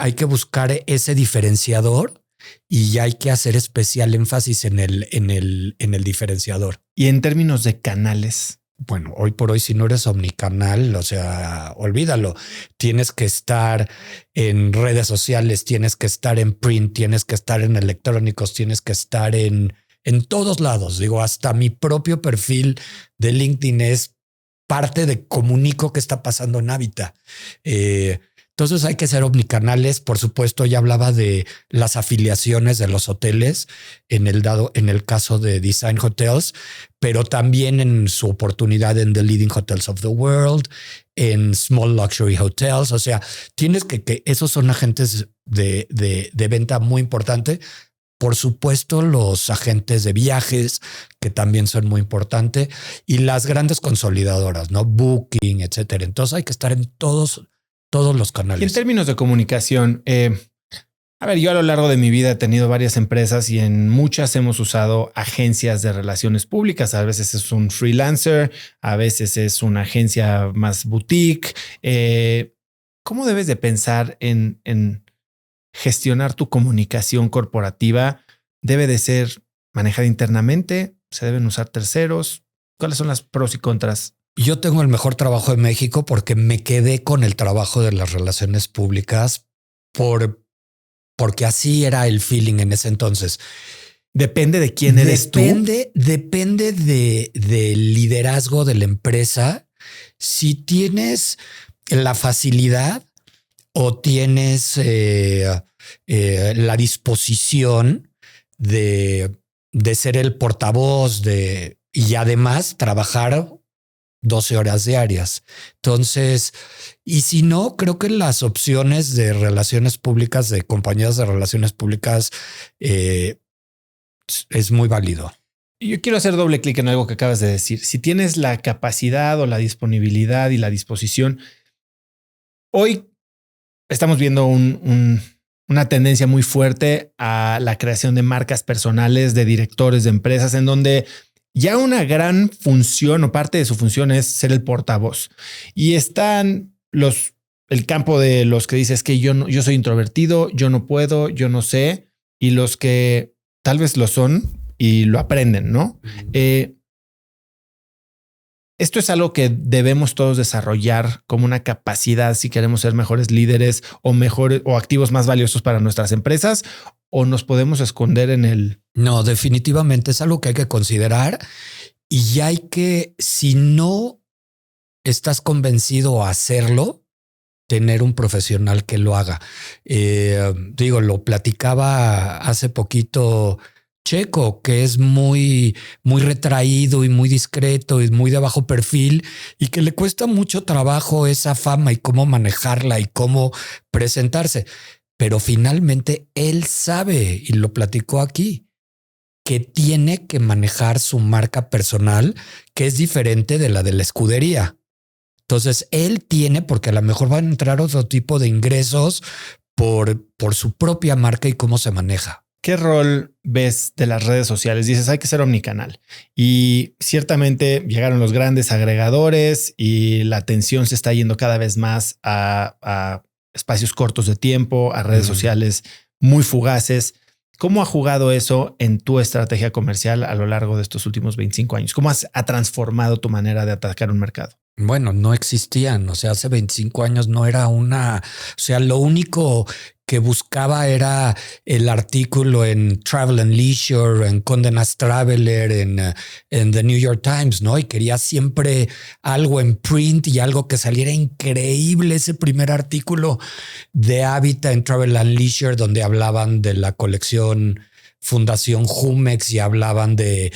Hay que buscar ese diferenciador y hay que hacer especial énfasis en el diferenciador.
Y en términos de canales.
Bueno, hoy por hoy, si no eres omnicanal, o sea, olvídalo. Tienes que estar en redes sociales, tienes que estar en print, tienes que estar en electrónicos, tienes que estar en todos lados. Digo, hasta mi propio perfil de LinkedIn es parte de comunico qué está pasando en Hábitat. Entonces hay que ser omnicanales. Por supuesto, ya hablaba de las afiliaciones de los hoteles en el caso de Design Hotels, pero también en su oportunidad en The Leading Hotels of the World, en Small Luxury Hotels. O sea, tienes que esos son agentes de venta muy importante. Por supuesto, los agentes de viajes, que también son muy importantes, y las grandes consolidadoras, ¿no? Booking, etcétera. Entonces hay que estar en todos los canales.
Y en términos de comunicación, A ver, yo a lo largo de mi vida he tenido varias empresas y en muchas hemos usado agencias de relaciones públicas. A veces es un freelancer, a veces es una agencia más boutique. ¿Cómo debes de pensar en gestionar tu comunicación corporativa? ¿Debe de ser manejada internamente? ¿Se deben usar terceros? ¿Cuáles son las pros y contras?
Yo tengo el mejor trabajo de México porque me quedé con el trabajo de las relaciones públicas porque así era el feeling en ese entonces.
Depende de quién eres tú.
Depende del liderazgo de la empresa. Si tienes la facilidad o tienes la disposición de ser el portavoz y además trabajar 12 horas diarias. Entonces, y si no, creo que las opciones de relaciones públicas, de compañías de relaciones públicas, es muy válido.
Yo quiero hacer doble clic en algo que acabas de decir. Si tienes la capacidad o la disponibilidad y la disposición, hoy estamos viendo una tendencia muy fuerte a la creación de marcas personales, de directores de empresas, en donde ya una gran función o parte de su función es ser el portavoz. Y están el campo de los que dices que yo soy introvertido, yo no puedo, yo no sé, y los que tal vez lo son y lo aprenden, ¿no? Esto es algo que debemos todos desarrollar como una capacidad si queremos ser mejores líderes o activos más valiosos para nuestras empresas, o nos podemos esconder en el...
No, definitivamente es algo que hay que considerar y hay que, si no estás convencido a hacerlo, tener un profesional que lo haga. Lo platicaba hace poquito Checo, que es muy, muy retraído y muy discreto y muy de bajo perfil y que le cuesta mucho trabajo esa fama y cómo manejarla y cómo presentarse. Pero finalmente él sabe, y lo platicó aquí, que tiene que manejar su marca personal, que es diferente de la escudería. Entonces él tiene, porque a lo mejor van a entrar otro tipo de ingresos por su propia marca y cómo se maneja.
¿Qué rol ves de las redes sociales? Dices, hay que ser omnicanal. Y ciertamente llegaron los grandes agregadores y la atención se está yendo cada vez más a espacios cortos de tiempo, a redes sociales muy fugaces. ¿Cómo ha jugado eso en tu estrategia comercial a lo largo de estos últimos 25 años? ¿Cómo ha transformado tu manera de atacar un mercado?
Bueno, no existían. O sea, hace 25 años no era lo único que buscaba era el artículo en Travel and Leisure, en Condé Nast Traveler, en The New York Times, ¿no? Y quería siempre algo en print y algo que saliera increíble. Ese primer artículo de Habitat en Travel and Leisure, donde hablaban de la colección Fundación Jumex y hablaban de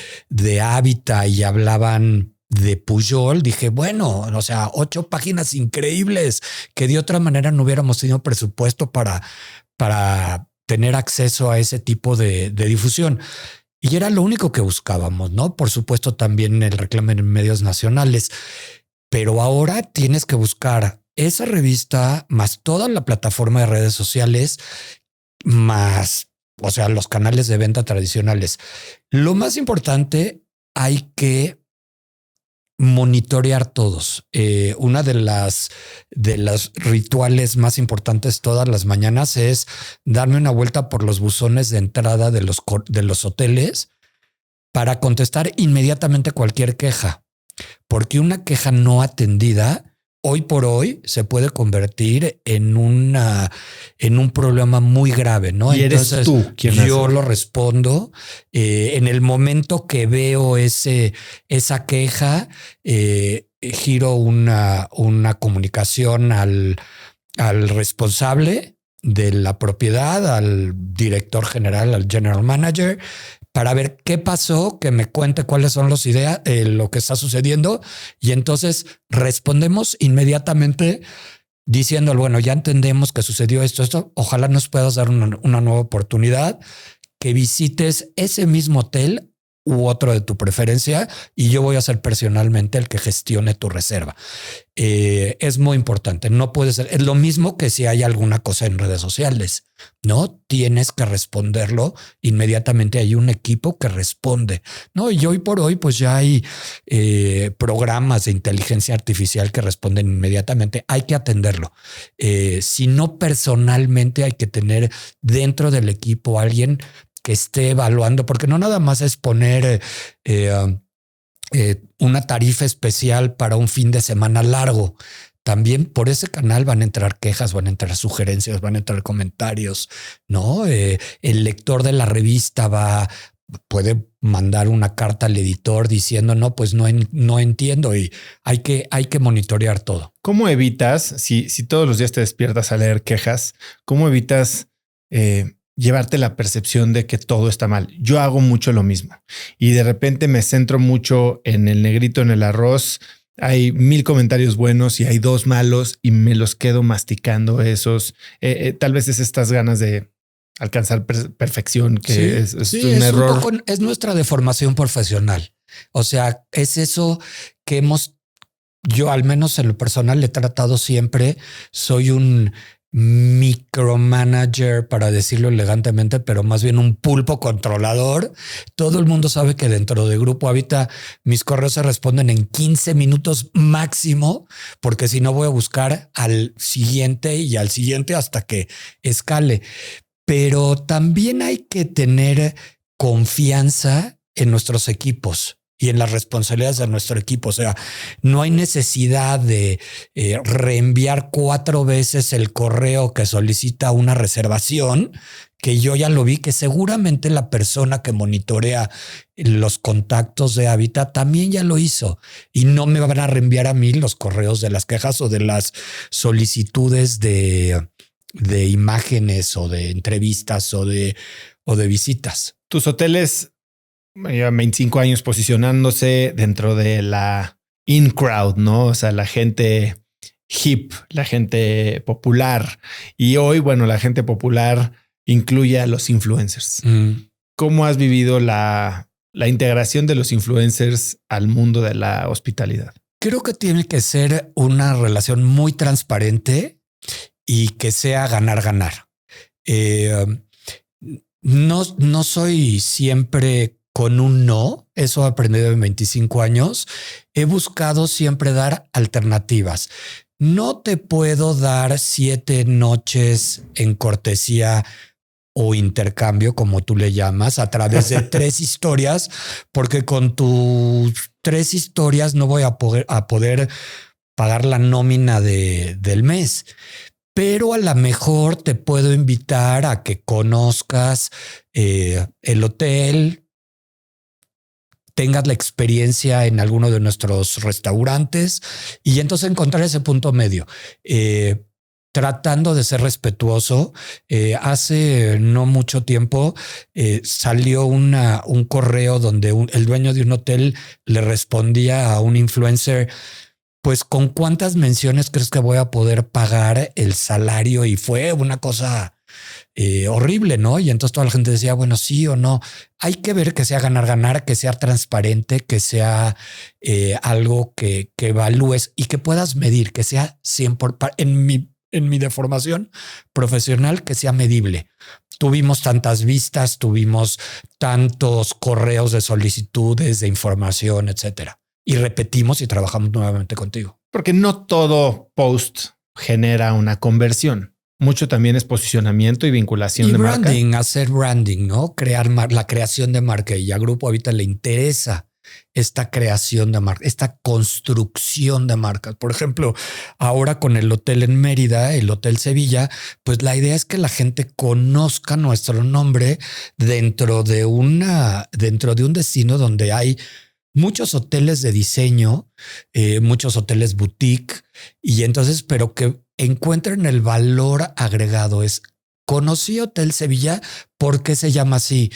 Habitat y hablaban de Pujol, dije, bueno, 8 páginas increíbles que de otra manera no hubiéramos tenido presupuesto para tener acceso a ese tipo de difusión. Y era lo único que buscábamos, ¿no? Por supuesto, también el reclamo en medios nacionales. Pero ahora tienes que buscar esa revista más toda la plataforma de redes sociales, más, los canales de venta tradicionales. Lo más importante, hay que monitorear todos. Una de las rituales más importantes todas las mañanas es darme una vuelta por los buzones de entrada de los hoteles para contestar inmediatamente cualquier queja, porque una queja no atendida hoy por hoy se puede convertir en un problema muy grave, ¿no?
Y eres tú quien
yo lo respondo en el momento que veo esa queja, giro una comunicación al responsable de la propiedad, al director general, al general manager, para ver qué pasó, que me cuente cuáles son las ideas, lo que está sucediendo. Y entonces respondemos inmediatamente diciendo, bueno, ya entendemos que sucedió esto. Ojalá nos puedas dar una nueva oportunidad, que visites ese mismo hotel u otro de tu preferencia y yo voy a ser personalmente el que gestione tu reserva. Es muy importante. No puede ser. Es lo mismo que si hay alguna cosa en redes sociales, no tienes que responderlo inmediatamente. Hay un equipo que responde, no? Y hoy por hoy, pues ya hay programas de inteligencia artificial que responden inmediatamente. Hay que atenderlo. Si no, personalmente hay que tener dentro del equipo alguien que esté evaluando, porque no nada más es poner una tarifa especial para un fin de semana largo. También por ese canal van a entrar quejas, van a entrar sugerencias, van a entrar comentarios, ¿no? El lector de la revista puede mandar una carta al editor diciendo, no, pues no entiendo, y hay que monitorear todo.
¿Cómo evitas, si todos los días te despiertas a leer quejas, cómo evitas llevarte la percepción de que todo está mal? Yo hago mucho lo mismo y de repente me centro mucho en el negrito en el arroz. Hay 1000 comentarios buenos y hay 2 malos y me los quedo masticando esos. Tal vez es estas ganas de alcanzar perfección, que es un error.
Es nuestra deformación profesional. O sea, es eso que yo al menos en lo personal he tratado siempre. Soy un micromanager, para decirlo elegantemente, pero más bien un pulpo controlador. Todo el mundo sabe que dentro de Grupo Habita mis correos se responden en 15 minutos máximo, porque si no voy a buscar al siguiente y al siguiente hasta que escale. Pero también hay que tener confianza en nuestros equipos y en las responsabilidades de nuestro equipo. O sea, no hay necesidad de reenviar 4 veces el correo que solicita una reservación, que yo ya lo vi, que seguramente la persona que monitorea los contactos de Habita también ya lo hizo, y no me van a reenviar a mí los correos de las quejas o de las solicitudes de imágenes o de entrevistas o de visitas.
Tus hoteles llevan 25 años posicionándose dentro de la in crowd, ¿no? O sea, la gente hip, la gente popular. Y hoy, bueno, la gente popular incluye a los influencers. ¿Cómo has vivido la integración de los influencers al mundo de la hospitalidad?
Creo que tiene que ser una relación muy transparente y que sea ganar. No soy siempre con un no. Eso he aprendido en 25 años. He buscado siempre dar alternativas. No te puedo dar 7 noches en cortesía o intercambio, como tú le llamas, a través de 3 historias, porque con tus 3 historias no voy a poder pagar la nómina del mes. Pero a lo mejor te puedo invitar a que conozcas el hotel, tengas la experiencia en alguno de nuestros restaurantes y entonces encontrar ese punto medio. Tratando de ser respetuoso. Hace no mucho tiempo salió un correo donde el dueño de un hotel le respondía a un influencer, pues ¿con cuántas menciones crees que voy a poder pagar el salario? Y fue una cosa horrible, ¿no? Y entonces toda la gente decía, bueno, sí o no. Hay que ver que sea ganar, que sea transparente, que sea algo que evalúes y que puedas medir, que sea 100%, en mi deformación profesional, que sea medible. Tuvimos tantas vistas, tuvimos tantos correos de solicitudes, de información, etcétera. Y repetimos y trabajamos nuevamente contigo.
Porque no todo post genera una conversión. Mucho también es posicionamiento y vinculación de
branding,
marca.
hacer branding, ¿no? La creación de marca. Y a Grupo Habita le interesa esta creación de marca, esta construcción de marcas. Por ejemplo, ahora con el hotel en Mérida, el Hotel Sevilla, pues la idea es que la gente conozca nuestro nombre dentro de un destino donde hay muchos hoteles de diseño, muchos hoteles boutique, y entonces, pero que encuentren el valor agregado. Conocí Hotel Sevilla porque se llama así,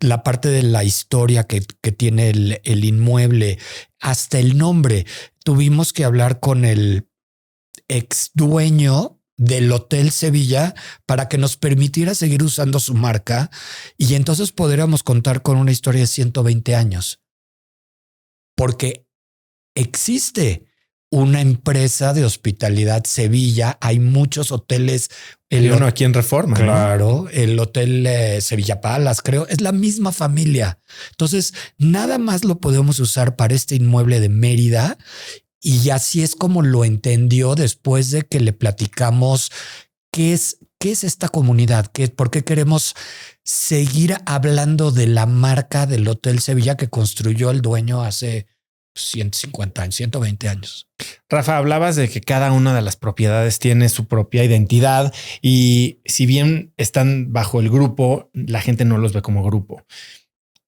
la parte de la historia que tiene el inmueble, hasta el nombre. Tuvimos que hablar con el ex dueño del Hotel Sevilla para que nos permitiera seguir usando su marca y entonces podríamos contar con una historia de 120 años. Porque existe una empresa de hospitalidad Sevilla, hay muchos hoteles.
Y uno aquí en Reforma.
Claro, ¿no? El Hotel Sevilla Palace, creo, es la misma familia. Entonces, nada más lo podemos usar para este inmueble de Mérida. Y así es como lo entendió después de que le platicamos qué es esta comunidad, por qué queremos seguir hablando de la marca del Hotel Sevilla que construyó el dueño hace 150 años, 120 años.
Rafa, hablabas de que cada una de las propiedades tiene su propia identidad y si bien están bajo el grupo, la gente no los ve como grupo.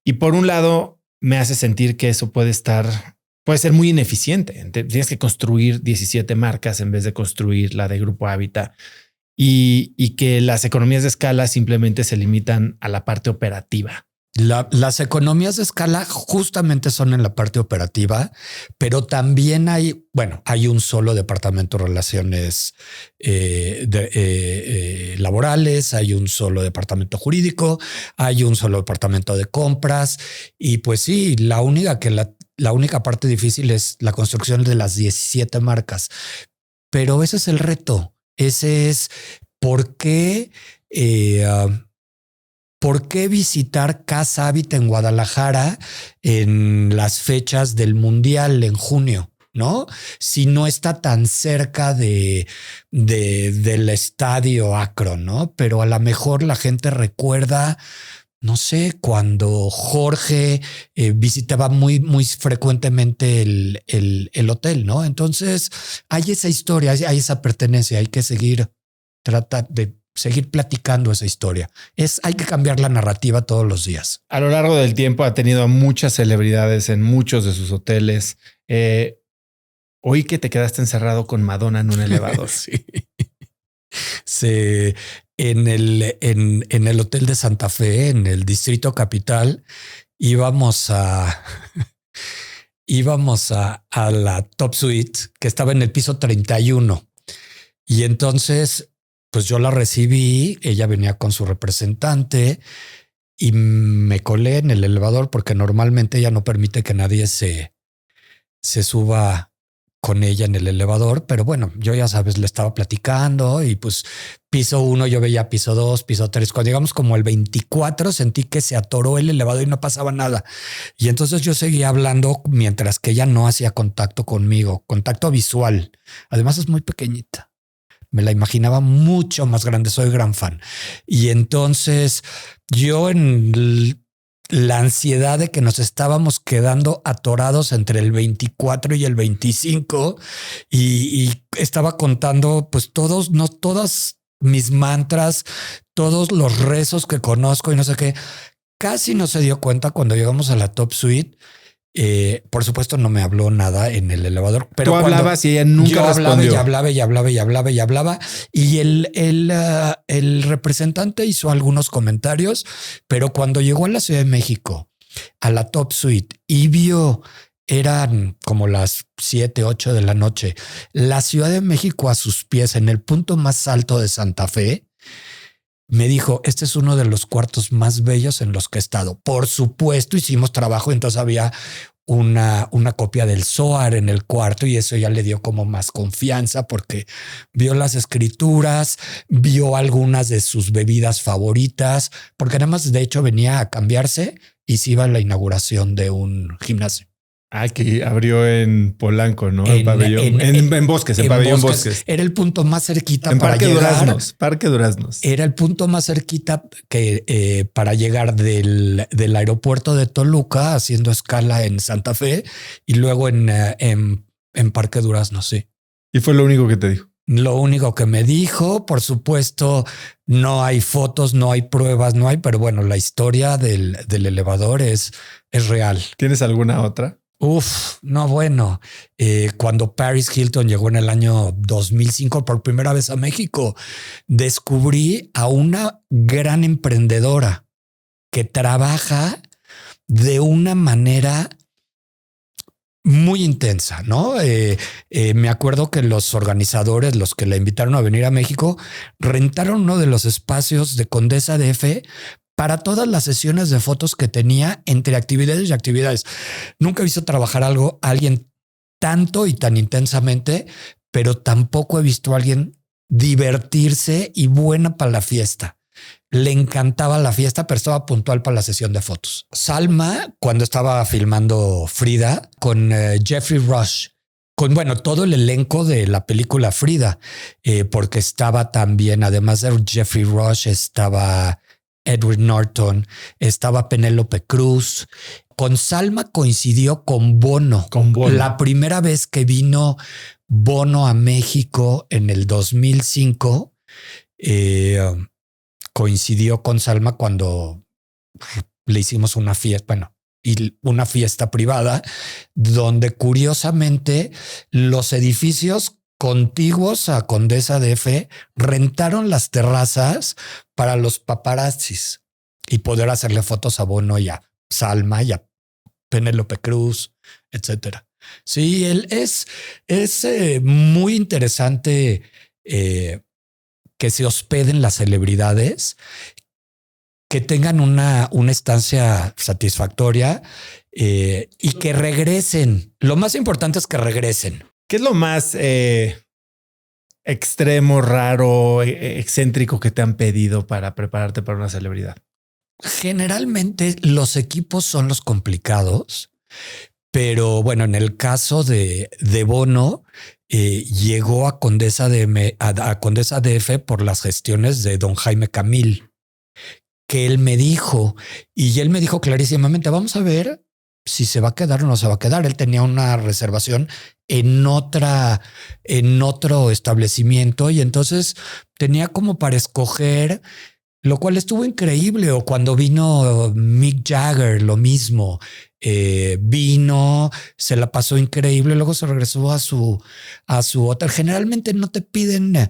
Y por un lado, me hace sentir que eso puede ser muy ineficiente. Tienes que construir 17 marcas en vez de construir la de Grupo Hábitat y que las economías de escala simplemente se limitan a la parte operativa.
Las economías de escala justamente son en la parte operativa, pero también hay un solo departamento de relaciones laborales, hay un solo departamento jurídico, hay un solo departamento de compras y pues sí, la única parte difícil es la construcción de las 17 marcas, pero ese es el reto. Ese es por qué visitar Casa Hábitat en Guadalajara en las fechas del Mundial en junio, ¿no? Si no está tan cerca del estadio Akron, ¿no? Pero a lo mejor la gente recuerda, no sé, cuando Jorge visitaba muy, muy frecuentemente el hotel, ¿no? Entonces hay esa historia, hay esa pertenencia, hay que seguir platicando esa historia. Hay que cambiar la narrativa todos los días.
A lo largo del tiempo ha tenido a muchas celebridades en muchos de sus hoteles. Oí que te quedaste encerrado con Madonna en un elevador.
Sí. En el hotel de Santa Fe, en el Distrito Capital, íbamos a la Top Suite que estaba en el piso 31. Y entonces, pues yo la recibí, ella venía con su representante y me colé en el elevador porque normalmente ella no permite que nadie se suba con ella en el elevador, pero bueno, yo ya sabes, le estaba platicando y pues piso 1, yo veía piso 2, piso 3. Cuando llegamos como el 24, sentí que se atoró el elevador y no pasaba nada. Y entonces yo seguía hablando mientras que ella no hacía contacto conmigo, contacto visual. Además es muy pequeñita. Me la imaginaba mucho más grande. Soy gran fan. Y entonces yo en la ansiedad de que nos estábamos quedando atorados entre el 24 y el 25 y estaba contando pues todas mis mantras, todos los rezos que conozco y no sé qué. Casi no se dio cuenta cuando llegamos a la Top Suite. Por supuesto no me habló nada en el elevador, pero
tú hablabas y ella nunca respondió.
Hablaba y el representante hizo algunos comentarios, pero cuando llegó a la Ciudad de México a la Top Suite y vio, eran como las 7, 8 de la noche, la Ciudad de México a sus pies en el punto más alto de Santa Fe, me dijo, este es uno de los cuartos más bellos en los que he estado. Por supuesto, hicimos trabajo, entonces había una copia del Zohar en el cuarto y eso ya le dio como más confianza porque vio las escrituras, vio algunas de sus bebidas favoritas, porque además de hecho venía a cambiarse y se iba a la inauguración de un gimnasio.
Que abrió en Polanco, ¿no? En Pabellón, en Bosques, en Pabellón Bosques.
Era el punto más cerquita
en
para
Parque
llegar.
Parque Duraznos.
Era el punto más cerquita que para llegar del aeropuerto de Toluca, haciendo escala en Santa Fe y luego en Parque Duraznos, sí.
¿Y fue lo único que te dijo?
Lo único que me dijo, por supuesto, no hay fotos, no hay pruebas, no hay, pero bueno, la historia del elevador es real.
¿Tienes alguna otra?
No, bueno, cuando Paris Hilton llegó en el año 2005 por primera vez a México, descubrí a una gran emprendedora que trabaja de una manera muy intensa, ¿no? Me acuerdo que los organizadores, los que la invitaron a venir a México, rentaron uno de los espacios de Condesa DF para todas las sesiones de fotos que tenía entre actividades y actividades. Nunca he visto trabajar a alguien tanto y tan intensamente, pero tampoco he visto a alguien divertirse y buena para la fiesta. Le encantaba la fiesta, pero estaba puntual para la sesión de fotos. Salma, cuando estaba filmando Frida con Jeffrey Rush, con todo el elenco de la película Frida, porque estaba también, además de Jeffrey Rush, estaba Edward Norton, estaba Penélope Cruz. Con Salma coincidió con Bono. La primera vez que vino Bono a México en el 2005, coincidió con Salma cuando le hicimos una fiesta, y una fiesta privada donde curiosamente los edificios contiguos a Condesa DF rentaron las terrazas para los paparazzis y poder hacerle fotos a Bono y a Salma y a Penélope Cruz, etcétera. Sí, él es muy interesante que se hospeden las celebridades, que tengan una estancia satisfactoria y que regresen. Lo más importante es que regresen.
¿Qué es lo más extremo, raro, excéntrico que te han pedido para prepararte para una celebridad?
Generalmente los equipos son los complicados, pero en el caso de Bono, llegó a Condesa DF por las gestiones de don Jaime Camil, que él me dijo clarísimamente, vamos a ver si se va a quedar o no se va a quedar. Él tenía una reservación en otro establecimiento y entonces tenía como para escoger, lo cual estuvo increíble. O cuando vino Mick Jagger, lo mismo. Vino, se la pasó increíble, luego se regresó a su hotel. Generalmente no te piden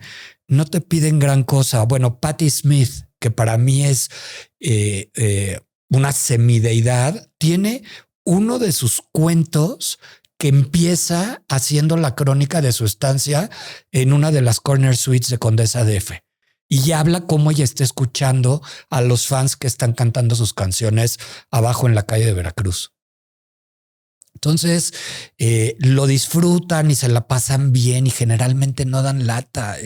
gran cosa. Patti Smith, que para mí es una semideidad, tiene uno de sus cuentos que empieza haciendo la crónica de su estancia en una de las corner suites de Condesa DF. Y habla cómo ella está escuchando a los fans que están cantando sus canciones abajo en la calle de Veracruz. Entonces lo disfrutan y se la pasan bien y generalmente no dan lata.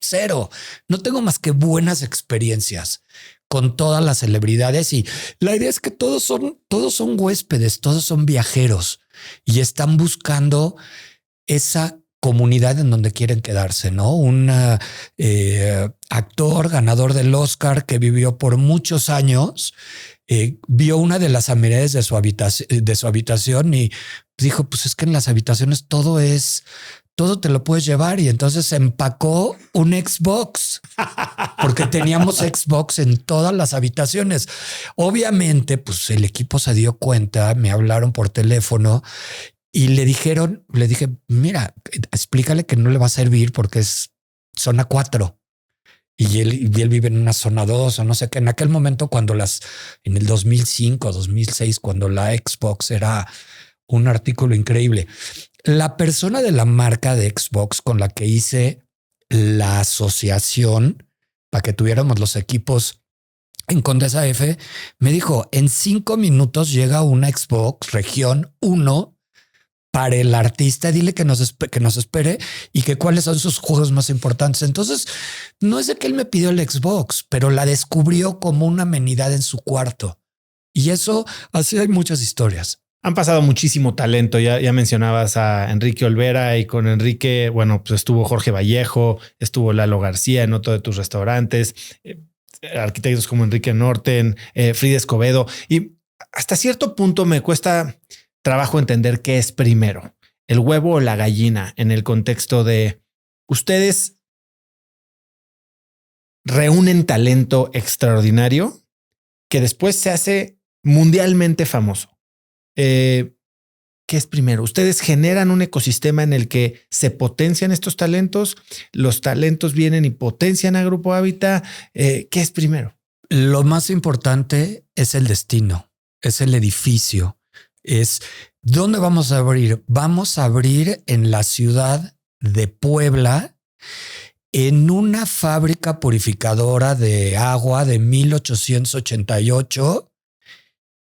Cero. No tengo más que buenas experiencias con todas las celebridades y la idea es que todos son huéspedes, todos son viajeros y están buscando esa comunidad en donde quieren quedarse, ¿no? Un actor ganador del Oscar que vivió por muchos años, vio una de las amenidades de su habitación y dijo, pues es que en las habitaciones todo te lo puedes llevar. Y entonces empacó un Xbox porque teníamos Xbox en todas las habitaciones. Obviamente, pues el equipo se dio cuenta, me hablaron por teléfono y le dije, mira, explícale que no le va a servir porque es zona 4 y él vive en una zona 2 o no sé qué. En aquel momento, en el 2005, 2006, cuando la Xbox era un artículo increíble. La persona de la marca de Xbox con la que hice la asociación para que tuviéramos los equipos en Condesa F me dijo, en 5 minutos llega una Xbox región 1 para el artista, dile que nos espere y que cuáles son sus juegos más importantes. Entonces, no es de que él me pidió el Xbox, pero la descubrió como una amenidad en su cuarto. Y eso, así hay muchas historias.
Han pasado muchísimo talento. Ya mencionabas a Enrique Olvera y con Enrique, pues estuvo Jorge Vallejo, estuvo Lalo García en otro de tus restaurantes, arquitectos como Enrique Norten, Frida Escobedo. Y hasta cierto punto me cuesta trabajo entender qué es primero, el huevo o la gallina, en el contexto de ustedes reúnen talento extraordinario que después se hace mundialmente famoso. ¿Qué es primero? ¿Ustedes generan un ecosistema en el que se potencian estos talentos? ¿Los talentos vienen y potencian a Grupo Hábitat? ¿Qué es primero?
Lo más importante es el destino, es el edificio, es ¿Dónde vamos a abrir? Vamos a abrir en la ciudad de Puebla, en una fábrica purificadora de agua de 1888,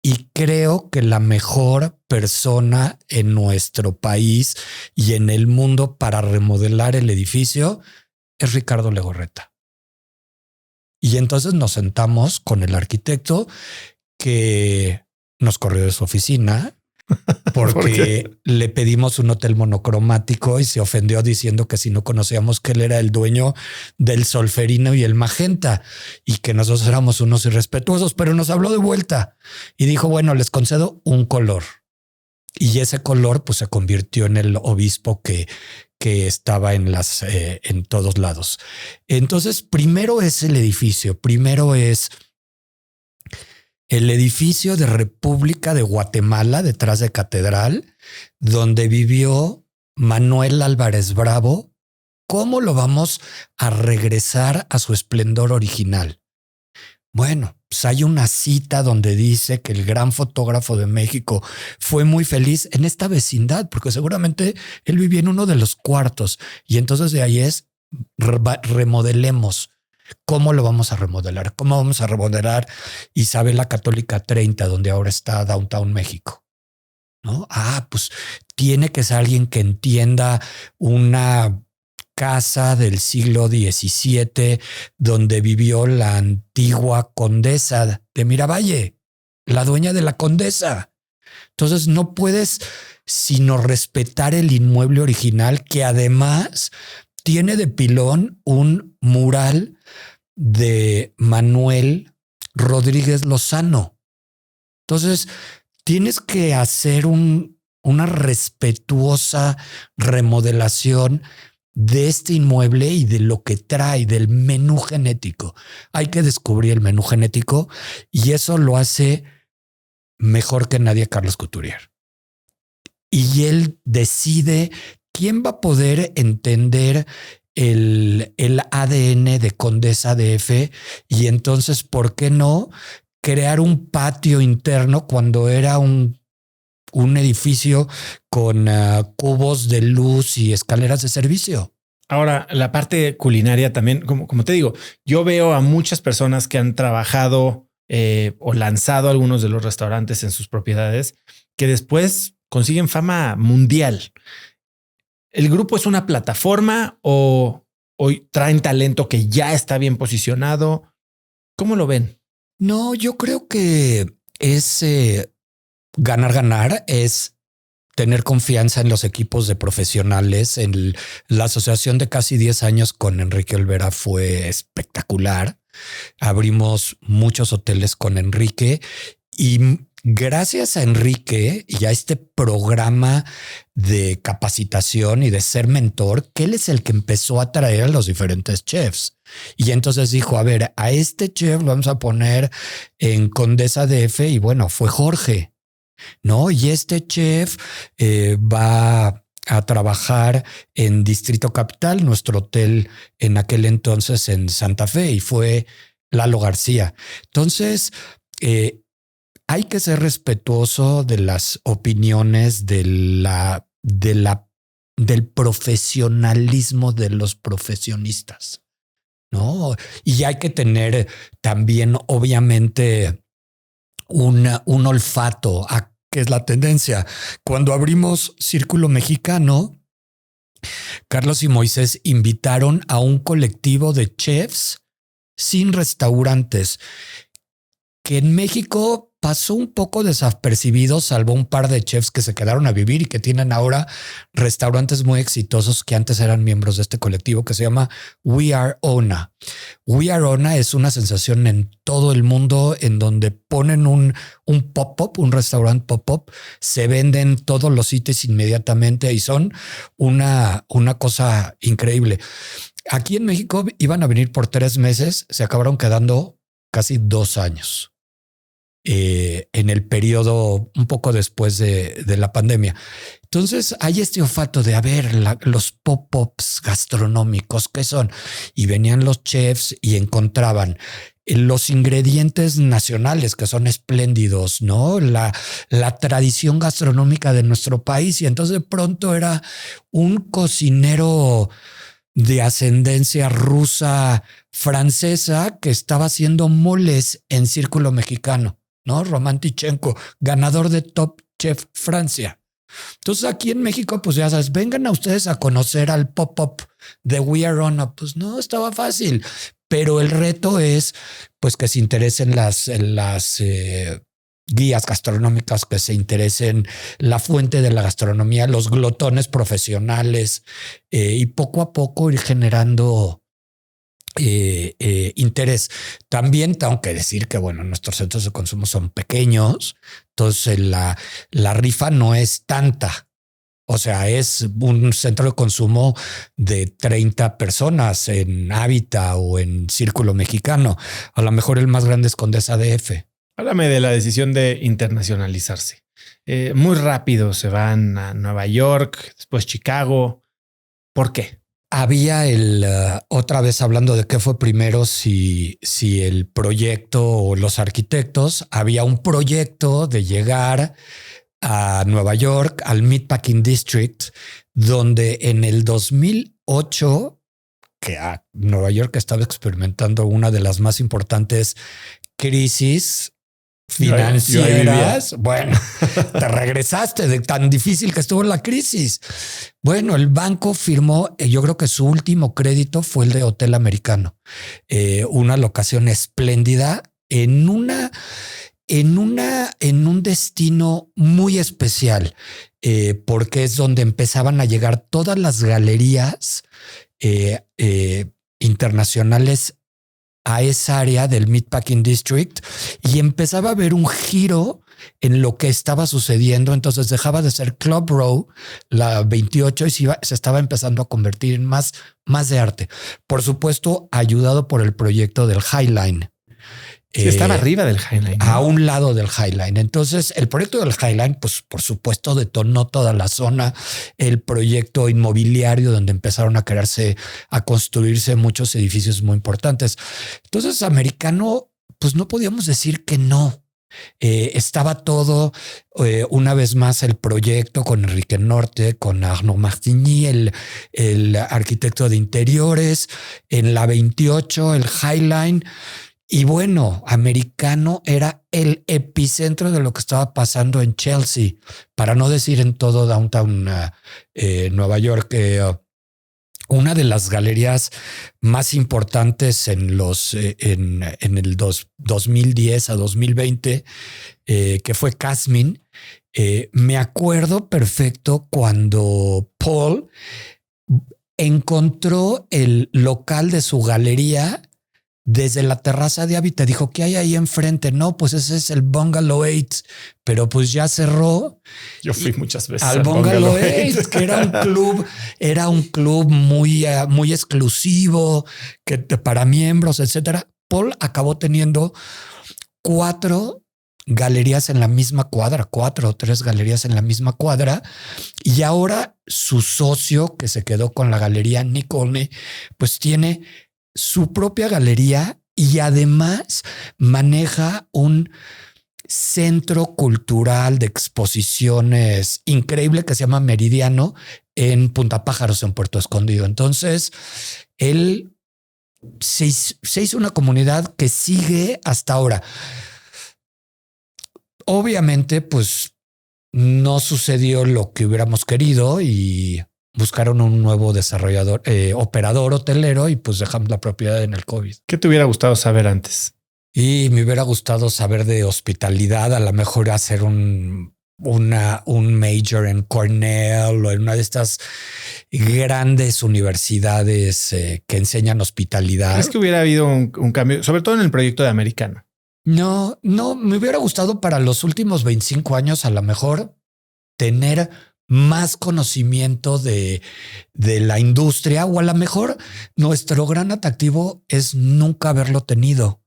y creo que la mejor persona en nuestro país y en el mundo para remodelar el edificio es Ricardo Legorreta. Y entonces nos sentamos con el arquitecto, que nos corrió de su oficina porque le pedimos un hotel monocromático y se ofendió diciendo que si no conocíamos que él era el dueño del Solferino y el Magenta y que nosotros éramos unos irrespetuosos, pero nos habló de vuelta y dijo, bueno, les concedo un color. Y ese color pues se convirtió en el obispo que estaba en todos lados. Entonces, primero es el edificio, primero es el edificio de República de Guatemala, detrás de Catedral, donde vivió Manuel Álvarez Bravo. ¿Cómo lo vamos a regresar a su esplendor original? Bueno, pues hay una cita donde dice que el gran fotógrafo de México fue muy feliz en esta vecindad, porque seguramente él vivía en uno de los cuartos. Y entonces de ahí es remodelemos. ¿Cómo lo vamos a remodelar? ¿Cómo vamos a remodelar Isabela Católica 30, donde ahora está Downtown México? ¿No? Pues tiene que ser alguien que entienda una casa del siglo XVII donde vivió la antigua condesa de Miravalle, la dueña de la Condesa. Entonces no puedes sino respetar el inmueble original, que además tiene de pilón un mural de Manuel Rodríguez Lozano. Entonces tienes que hacer una respetuosa remodelación de este inmueble y de lo que trae, del menú genético. Hay que descubrir el menú genético y eso lo hace mejor que nadie Carlos Couturier. Y él decide quién va a poder entender el ADN de Condesa DF, y entonces, ¿por qué no crear un patio interno cuando era un edificio con cubos de luz y escaleras de servicio?
Ahora, la parte culinaria también, como te digo, yo veo a muchas personas que han trabajado o lanzado algunos de los restaurantes en sus propiedades que después consiguen fama mundial. ¿El grupo es una plataforma o traen talento que ya está bien posicionado? ¿Cómo lo ven?
No, yo creo que es ganar, es tener confianza en los equipos de profesionales. La asociación de casi 10 años con Enrique Olvera fue espectacular. Abrimos muchos hoteles con Enrique y gracias a Enrique y a este programa de capacitación y de ser mentor, que él es el que empezó a traer a los diferentes chefs. Y entonces dijo, a ver, a este chef lo vamos a poner en Condesa DF, y bueno, fue Jorge, ¿no? Y este chef va a trabajar en Distrito Capital, nuestro hotel en aquel entonces en Santa Fe, y fue Lalo García. Entonces, hay que ser respetuoso de las opiniones del profesionalismo de los profesionistas, ¿no? Y hay que tener también, obviamente, un olfato a qué es la tendencia. Cuando abrimos Círculo Mexicano, Carlos y Moisés invitaron a un colectivo de chefs sin restaurantes, que en México pasó un poco desapercibido, salvo un par de chefs que se quedaron a vivir y que tienen ahora restaurantes muy exitosos que antes eran miembros de este colectivo, que se llama We Are Ona. We Are Ona es una sensación en todo el mundo, en donde ponen un pop-up, un restaurante pop-up, se venden todos los sitios inmediatamente y son una cosa increíble. Aquí en México iban a venir por 3 meses, se acabaron quedando casi 2 años. En el periodo un poco después de la pandemia. Entonces hay este olfato de, a ver, los pop-ups gastronómicos, ¿qué son? Y venían los chefs y encontraban los ingredientes nacionales que son espléndidos, ¿no? La tradición gastronómica de nuestro país. Y entonces de pronto era un cocinero de ascendencia rusa francesa que estaba haciendo moles en Círculo Mexicano, ¿no? Román Tichenko, ganador de Top Chef Francia. Entonces aquí en México, pues ya sabes, vengan a ustedes a conocer al pop-up de We Are On Up. Pues no, estaba fácil, pero el reto es pues que se interesen las guías gastronómicas, que se interesen la fuente de la gastronomía, los glotones profesionales y poco a poco ir generando interés. También tengo que decir que, bueno, nuestros centros de consumo son pequeños, entonces la rifa no es tanta. O sea, es un centro de consumo de 30 personas en Hábitat o en Círculo Mexicano. A lo mejor el más grande es Condesa DF.
Háblame de la decisión de internacionalizarse. Muy rápido se van a Nueva York, después Chicago. ¿Por qué?
Había otra vez hablando de qué fue primero, si el proyecto o los arquitectos. Había un proyecto de llegar a Nueva York, al Meatpacking District, donde en el 2008, que Nueva York estaba experimentando una de las más importantes crisis financieras. Bueno, te regresaste de tan difícil que estuvo la crisis. Bueno, el banco firmó, yo creo que su último crédito fue el de Hotel Americano, una locación espléndida en un destino muy especial, porque es donde empezaban a llegar todas las galerías internacionales a esa área del Meatpacking District, y empezaba a haber un giro en lo que estaba sucediendo. Entonces dejaba de ser Club Row, la 28, y se estaba empezando a convertir en más de arte. Por supuesto, ayudado por el proyecto del High Line.
Sí, estaba arriba del High Line, ¿no?
A un lado del High Line. Entonces, el proyecto del High Line, pues por supuesto, detonó toda la zona. El proyecto inmobiliario, donde empezaron a construirse muchos edificios muy importantes. Entonces, Americano, pues no podíamos decir que no. Estaba todo, una vez más, el proyecto con Enrique Norte, con Arnaud Martigny, el arquitecto de interiores, en la 28, el High Line. Y bueno, Americano era el epicentro de lo que estaba pasando en Chelsea, para no decir en todo downtown Nueva York. Una de las galerías más importantes en el 2010 a 2020, que fue Casmin. Me acuerdo perfecto cuando Paul encontró el local de su galería desde la terraza de Hábitat. Dijo, ¿qué hay ahí enfrente? No, pues ese es el Bungalow 8, pero pues ya cerró.
Yo fui muchas veces
al Bungalow 8, que era un club muy exclusivo, que para miembros, etcétera. Paul acabó teniendo 4 galerías en la misma cuadra, 4 o 3 galerías en la misma cuadra. Y ahora su socio, que se quedó con la galería, Nick Olney, pues tiene su propia galería y además maneja un centro cultural de exposiciones increíble que se llama Meridiano en Punta Pájaros, en Puerto Escondido. Entonces, él se hizo una comunidad que sigue hasta ahora. Obviamente, pues no sucedió lo que hubiéramos querido y buscaron un nuevo desarrollador, operador hotelero, y pues dejamos la propiedad en el COVID.
¿Qué te hubiera gustado saber antes?
Y me hubiera gustado saber de hospitalidad, a lo mejor hacer un major en Cornell o en una de estas grandes universidades que enseñan hospitalidad.
¿Crees que hubiera habido un cambio, sobre todo en el proyecto de Americano?
No, me hubiera gustado para los últimos 25 años a lo mejor tener más conocimiento de la industria, o a lo mejor nuestro gran atractivo es nunca haberlo tenido.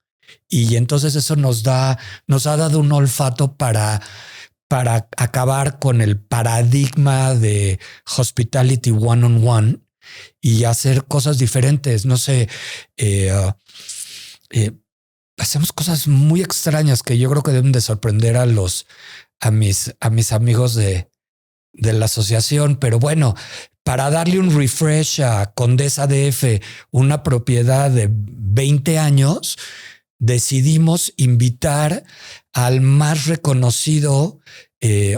Y entonces eso nos ha dado un olfato para acabar con el paradigma de hospitality one-on-one y hacer cosas diferentes. No sé, hacemos cosas muy extrañas que yo creo que deben de sorprender a mis amigos de la asociación. Pero bueno, para darle un refresh a Condesa DF, una propiedad de 20 años, decidimos invitar al más reconocido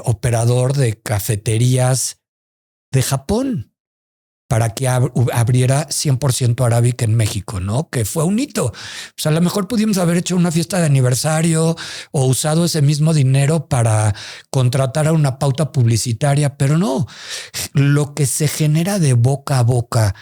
operador de cafeterías de Japón para que abriera 100% Arábica en México, ¿no? Que fue un hito. Pues a lo mejor pudimos haber hecho una fiesta de aniversario o usado ese mismo dinero para contratar a una pauta publicitaria, pero no. Lo que se genera de boca a boca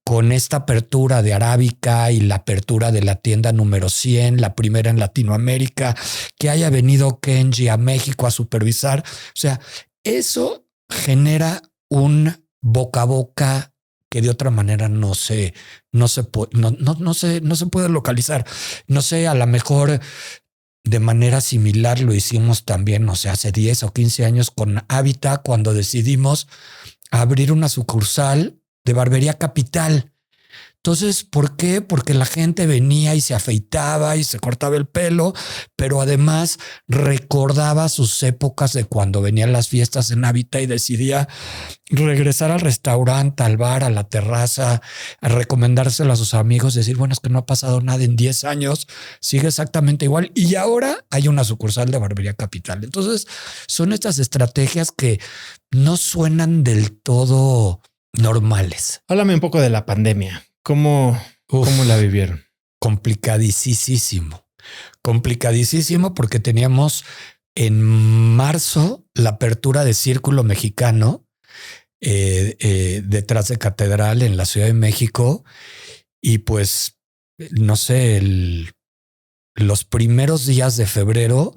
con esta apertura de Arábica y la apertura de la tienda número 100, la primera en Latinoamérica, que haya venido Kenji a México a supervisar. O sea, eso genera un boca a boca que de otra manera no se puede localizar. No sé, a lo mejor de manera similar lo hicimos también, no sé, hace 10 o 15 años con Hábitat, cuando decidimos abrir una sucursal de Barbería Capital. Entonces, ¿por qué? Porque la gente venía y se afeitaba y se cortaba el pelo, pero además recordaba sus épocas de cuando venían las fiestas en Hábitat y decidía regresar al restaurante, al bar, a la terraza, a recomendárselo a sus amigos, decir, bueno, es que no ha pasado nada en 10 años, sigue exactamente igual. Y ahora hay una sucursal de Barbería Capital. Entonces, son estas estrategias que no suenan del todo normales.
Háblame un poco de la pandemia. ¿Cómo la vivieron?
Complicadísimo porque teníamos en marzo la apertura de Círculo Mexicano detrás de Catedral en la Ciudad de México. Y pues, no sé, los primeros días de febrero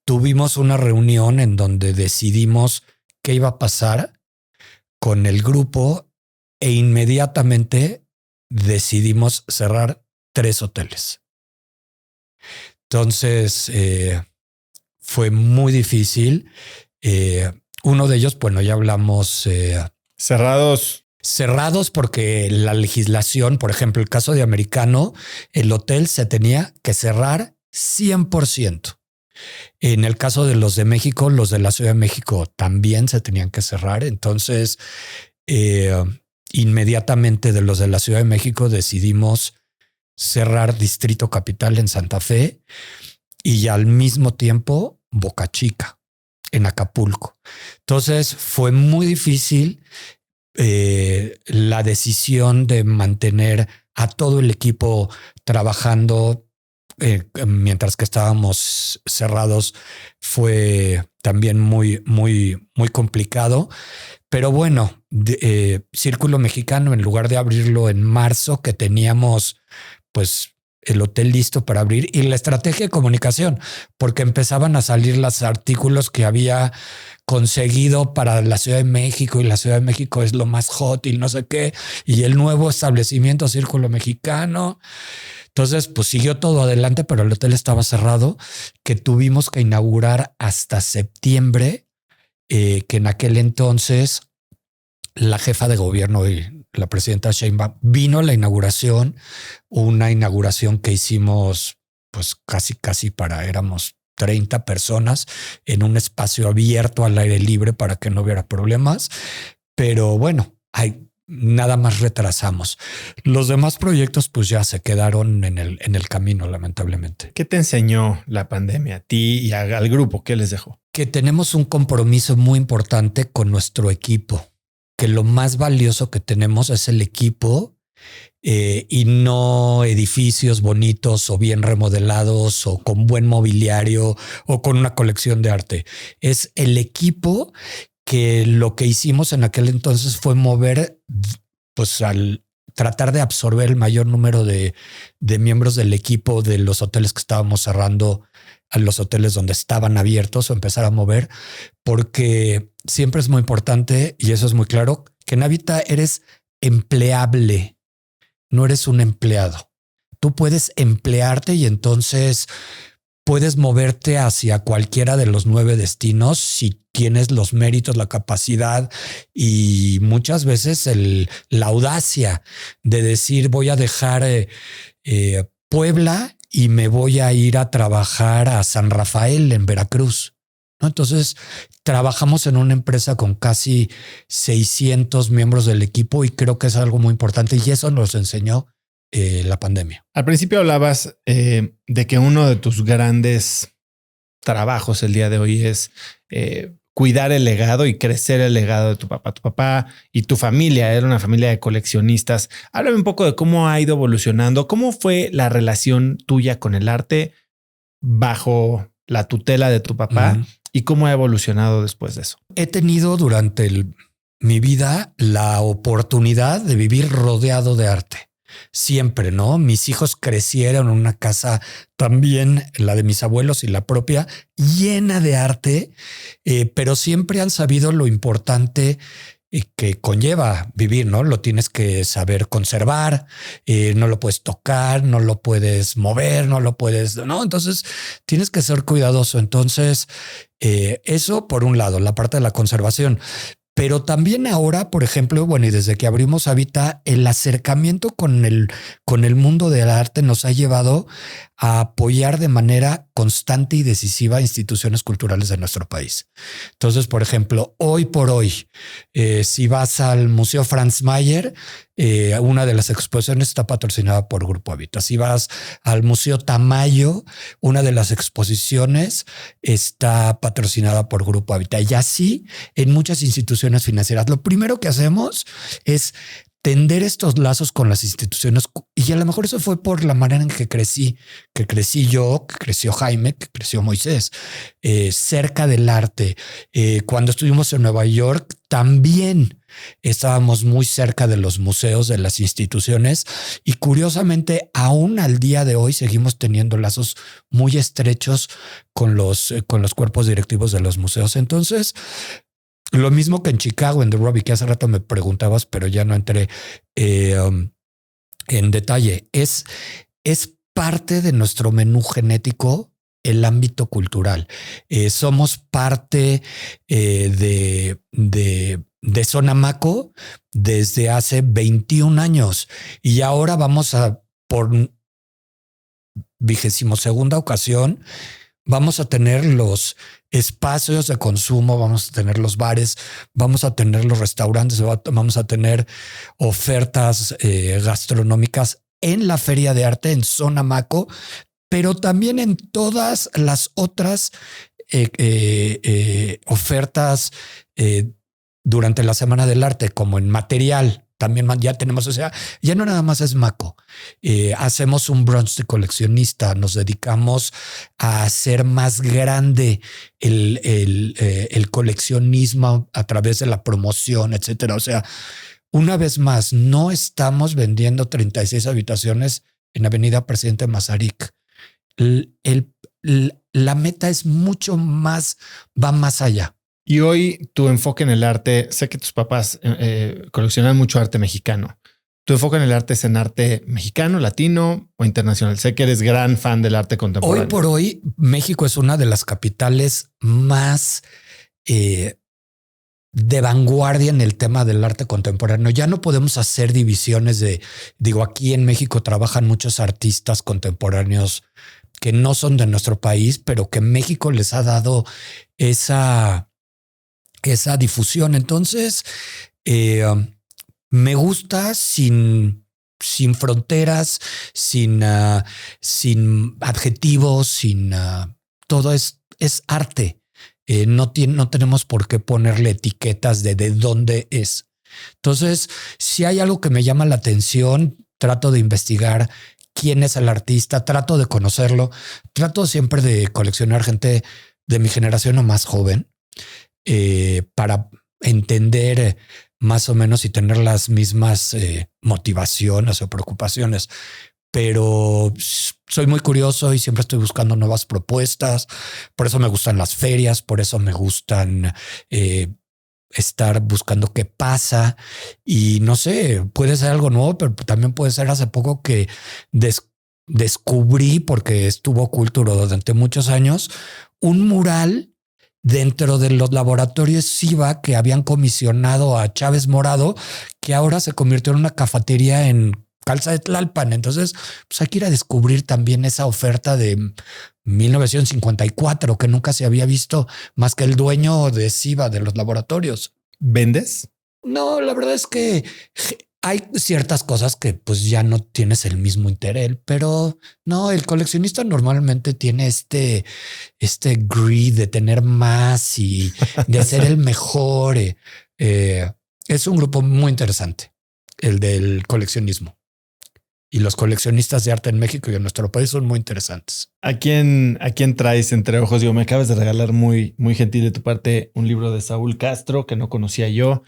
tuvimos una reunión en donde decidimos qué iba a pasar con el grupo e inmediatamente decidimos cerrar 3 hoteles. Entonces fue muy difícil. Uno de ellos, bueno, ya hablamos. Cerrados porque la legislación, por ejemplo, el caso de Americano, el hotel se tenía que cerrar 100%. En el caso de los de México, los de la Ciudad de México también se tenían que cerrar. Entonces, inmediatamente de los de la Ciudad de México decidimos cerrar Distrito Capital en Santa Fe y al mismo tiempo Boca Chica en Acapulco. Entonces fue muy difícil la decisión de mantener a todo el equipo trabajando mientras que estábamos cerrados. Fue también muy complicado. Pero bueno, Círculo Mexicano, en lugar de abrirlo en marzo, que teníamos pues el hotel listo para abrir, y la estrategia de comunicación, porque empezaban a salir los artículos que había conseguido para la Ciudad de México y la Ciudad de México es lo más hot y no sé qué, y el nuevo establecimiento Círculo Mexicano. Entonces, pues siguió todo adelante, pero el hotel estaba cerrado, que tuvimos que inaugurar hasta septiembre. Que en aquel entonces la jefa de gobierno y la presidenta Sheinbaum vino a la inauguración, una inauguración que hicimos pues casi éramos 30 personas en un espacio abierto al aire libre para que no hubiera problemas. Pero bueno, nada más retrasamos. Los demás proyectos pues ya se quedaron en el camino, lamentablemente.
¿Qué te enseñó la pandemia a ti y al grupo? ¿Qué les dejó?
Que tenemos un compromiso muy importante con nuestro equipo, que lo más valioso que tenemos es el equipo y no edificios bonitos o bien remodelados o con buen mobiliario o con una colección de arte. Es el equipo, que lo que hicimos en aquel entonces fue mover, pues al tratar de absorber el mayor número de miembros del equipo de los hoteles que estábamos cerrando a los hoteles donde estaban abiertos, o empezar a mover, porque siempre es muy importante, y eso es muy claro, que en Hábitat eres empleable, no eres un empleado. Tú puedes emplearte y entonces puedes moverte hacia cualquiera de los 9 destinos si tienes los méritos, la capacidad y muchas veces la audacia de decir voy a dejar Puebla, y me voy a ir a trabajar a San Rafael en Veracruz, ¿no? Entonces trabajamos en una empresa con casi 600 miembros del equipo y creo que es algo muy importante y eso nos enseñó la pandemia.
Al principio hablabas de que uno de tus grandes trabajos el día de hoy es cuidar el legado y crecer el legado de tu papá. Tu papá y tu familia era una familia de coleccionistas. Háblame un poco de cómo ha ido evolucionando. ¿Cómo fue la relación tuya con el arte bajo la tutela de tu papá y cómo ha evolucionado después de eso?
He tenido durante mi vida la oportunidad de vivir rodeado de arte. Siempre, ¿no? Mis hijos crecieron en una casa, también la de mis abuelos y la propia, llena de arte, pero siempre han sabido lo importante que conlleva vivir, ¿no? Lo tienes que saber conservar, no lo puedes tocar, no lo puedes mover, no lo puedes, ¿no? Entonces tienes que ser cuidadoso. Entonces, eso por un lado, la parte de la conservación. Pero también ahora, por ejemplo, bueno, y desde que abrimos Habita, el acercamiento con el mundo del arte nos ha llevado a apoyar de manera constante y decisiva instituciones culturales de nuestro país. Entonces, por ejemplo, hoy por hoy, si vas al Museo Franz Mayer, una de las exposiciones está patrocinada por Grupo Habita. Si vas al Museo Tamayo, una de las exposiciones está patrocinada por Grupo Habita. Y así en muchas instituciones financieras. Lo primero que hacemos es tender estos lazos con las instituciones y a lo mejor eso fue por la manera en que crecí yo, que creció Jaime, que creció Moisés, cerca del arte. Cuando estuvimos en Nueva York también estábamos muy cerca de los museos, de las instituciones y curiosamente aún al día de hoy seguimos teniendo lazos muy estrechos con los cuerpos directivos de los museos. Entonces, lo mismo que en Chicago, en The Robbie, que hace rato me preguntabas, pero ya no entré en detalle. Es parte de nuestro menú genético el ámbito cultural. Somos parte de Sonamaco desde hace 21 años y ahora vamos a por 22ª ocasión. Vamos a tener los espacios de consumo, vamos a tener los bares, vamos a tener los restaurantes, vamos a tener ofertas gastronómicas en la Feria de Arte en Sonamaco, pero también en todas las otras ofertas durante la Semana del Arte, como en material. También ya tenemos, o sea, ya no nada más es Maco. Hacemos un brunch de coleccionista, nos dedicamos a hacer más grande el coleccionismo a través de la promoción, etcétera. O sea, una vez más, no estamos vendiendo 36 habitaciones en Avenida Presidente Mazarik. La meta es mucho más, va más allá.
Y hoy tu enfoque en el arte, sé que tus papás coleccionan mucho arte mexicano. ¿Tu enfoque en el arte es en arte mexicano, latino o internacional? Sé que eres gran fan del arte contemporáneo.
Hoy por hoy, México es una de las capitales más de vanguardia en el tema del arte contemporáneo. Ya no podemos hacer divisiones aquí en México trabajan muchos artistas contemporáneos que no son de nuestro país, pero que México les ha dado esa difusión. Entonces, me gusta sin fronteras, sin adjetivos, todo es arte. No tenemos por qué ponerle etiquetas de dónde es. Entonces, si hay algo que me llama la atención, trato de investigar quién es el artista, trato de conocerlo, trato siempre de coleccionar gente de mi generación o más joven. Para entender más o menos y tener las mismas motivaciones o preocupaciones. Pero soy muy curioso y siempre estoy buscando nuevas propuestas. Por eso me gustan las ferias, por eso me gustan estar buscando qué pasa. Y no sé, puede ser algo nuevo, pero también puede ser hace poco que descubrí, porque estuvo oculto durante muchos años, un mural dentro de los laboratorios SIVA que habían comisionado a Chávez Morado, que ahora se convirtió en una cafetería en calza de Tlalpan. Entonces, pues hay que ir a descubrir también esa oferta de 1954 que nunca se había visto más que el dueño de Siva de los laboratorios.
¿Vendes?
No, la verdad es que hay ciertas cosas que pues ya no tienes el mismo interés, pero no, el coleccionista normalmente tiene este greed de tener más y de ser el mejor. Es un grupo muy interesante, el del coleccionismo. Y los coleccionistas de arte en México y en nuestro país son muy interesantes.
¿A quién traes entre ojos? Digo, me acabas de regalar muy gentil de tu parte un libro de Saúl Castro que no conocía yo.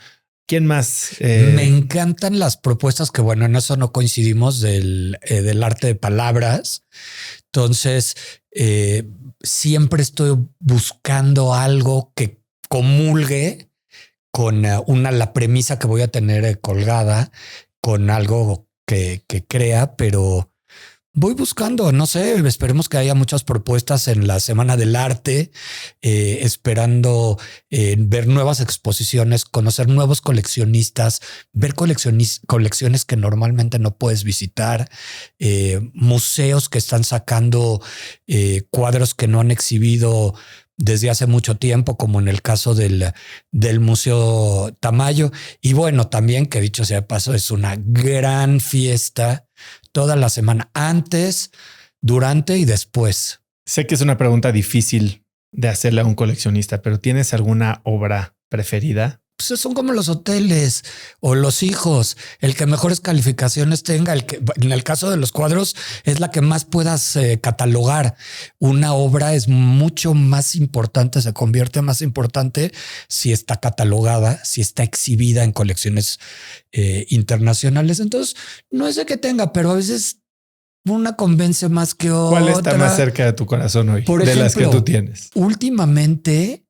¿Quién más?
Me encantan las propuestas que, bueno, en eso no coincidimos del arte de palabras. Entonces, siempre estoy buscando algo que comulgue con la premisa que voy a tener colgada, con algo que crea, pero voy buscando, no sé, esperemos que haya muchas propuestas en la Semana del Arte, esperando ver nuevas exposiciones, conocer nuevos coleccionistas, ver colecciones que normalmente no puedes visitar, museos que están sacando cuadros que no han exhibido desde hace mucho tiempo, como en el caso del Museo Tamayo. Y bueno, también que dicho sea de paso, es una gran fiesta toda la semana, antes, durante y después.
Sé que es una pregunta difícil de hacerle a un coleccionista, pero ¿tienes alguna obra preferida?
Pues son como los hoteles o los hijos, el que mejores calificaciones tenga, el que en el caso de los cuadros es la que más puedas catalogar. Una obra es mucho más importante, se convierte más importante si está catalogada, si está exhibida en colecciones internacionales. Entonces no es de que tenga, pero a veces una convence más que otra.
¿Cuál está más cerca de tu corazón hoy?
Por
de
ejemplo,
las que tú tienes.
Últimamente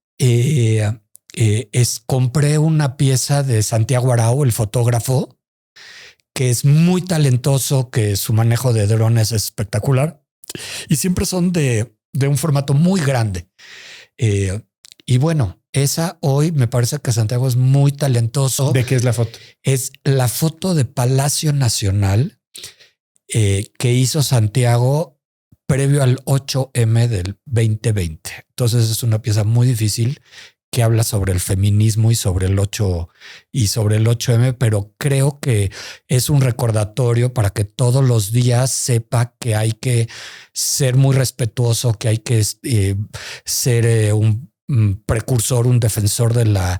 compré una pieza de Santiago Arau, el fotógrafo, que es muy talentoso, que su manejo de drones es espectacular y siempre son de un formato muy grande. Y bueno, esa hoy me parece que Santiago es muy talentoso.
¿De qué es la foto?
Es la foto de Palacio Nacional que hizo Santiago previo al 8M del 2020. Entonces es una pieza muy difícil que habla sobre el feminismo y sobre el 8M, pero creo que es un recordatorio para que todos los días sepa que hay que ser muy respetuoso, que hay que ser un precursor, un defensor de la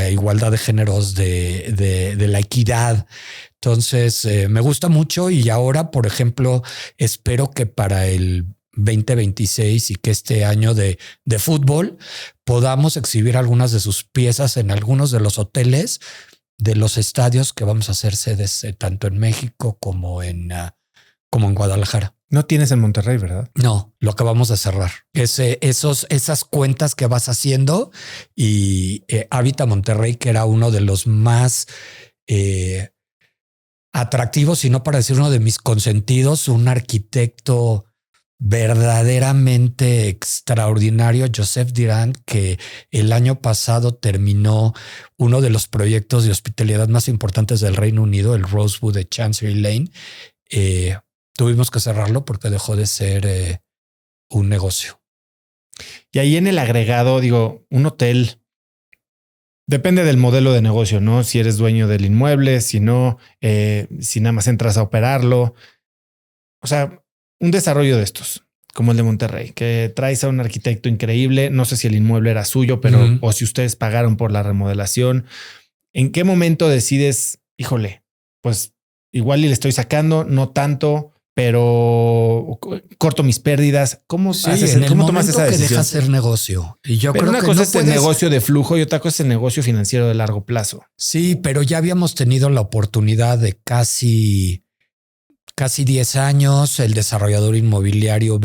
igualdad de géneros, de la equidad. Entonces me gusta mucho y ahora, por ejemplo, espero que para el 2026 y que este año de fútbol podamos exhibir algunas de sus piezas en algunos de los hoteles de los estadios que vamos a hacer sedes tanto en México como en Guadalajara.
No tienes en Monterrey, ¿verdad?
No, lo acabamos de cerrar. Esas cuentas que vas haciendo y Habita Monterrey, que era uno de los más atractivos, y no para decir uno de mis consentidos, un arquitecto verdaderamente extraordinario, Joseph Durand, que el año pasado terminó uno de los proyectos de hospitalidad más importantes del Reino Unido, el Rosewood de Chancery Lane. Tuvimos que cerrarlo porque dejó de ser un negocio.
Y ahí en el agregado, digo, un hotel depende del modelo de negocio, ¿no? Si eres dueño del inmueble, si no, si nada más entras a operarlo. O sea, un desarrollo de estos, como el de Monterrey, que traes a un arquitecto increíble. No sé si el inmueble era suyo, pero o si ustedes pagaron por la remodelación. ¿En qué momento decides, híjole, pues igual y le estoy sacando, no tanto, pero corto mis pérdidas? ¿Cómo haces? ¿Cómo tomas esa decisión?
Que deja ser negocio. Y yo
pero
creo
una
que
cosa
no
es el negocio de flujo y otra cosa es el negocio financiero de largo plazo.
Sí, pero ya habíamos tenido la oportunidad de casi 10 años. El desarrollador inmobiliario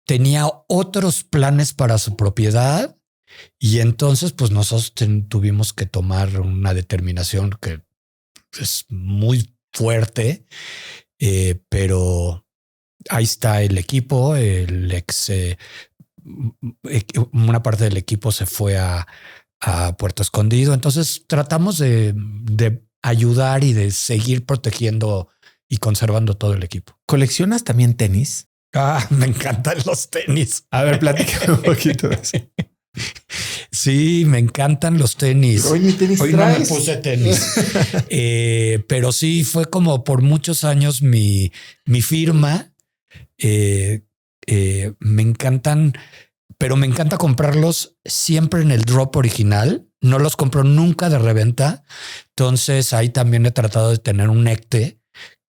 tenía otros planes para su propiedad y entonces pues nosotros tuvimos que tomar una determinación que es muy fuerte, pero ahí está el equipo, una parte del equipo se fue a Puerto Escondido. Entonces tratamos de ayudar y de seguir protegiendo y conservando todo el equipo.
¿Coleccionas también tenis?
Me encantan los tenis.
A ver, platícame un poquito de eso.
Sí, me encantan los tenis.
Hoy mi tenis
Hoy
traes.
no me puse tenis. Pero sí, fue como por muchos años mi firma. Me encantan, pero me encanta comprarlos siempre en el drop original. No los compro nunca de reventa. Entonces ahí también he tratado de tener un ecte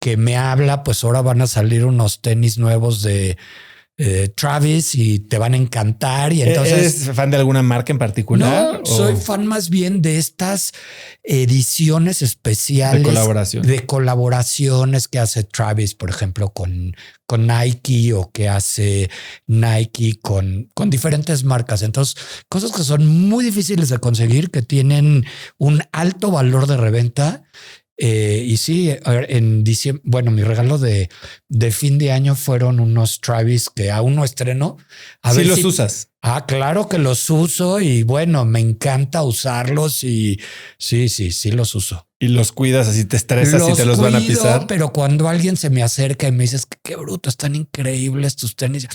que me habla, pues ahora van a salir unos tenis nuevos de Travis y te van a encantar. Y entonces,
¿eres fan de alguna marca en particular?
No, soy fan más bien de estas ediciones especiales
de
colaboraciones que hace Travis, por ejemplo, con Nike, o que hace Nike con diferentes marcas. Entonces, cosas que son muy difíciles de conseguir, que tienen un alto valor de reventa. Y sí, en diciembre, bueno, mi regalo de fin de año fueron unos Travis que aún no estreno.
A ver si los usas.
Claro que los uso y bueno, me encanta usarlos y sí los uso.
Y los cuidas, así te estresas y te los van a pisar.
Pero cuando alguien se me acerca y me dices que qué bruto, están increíbles tus tenis,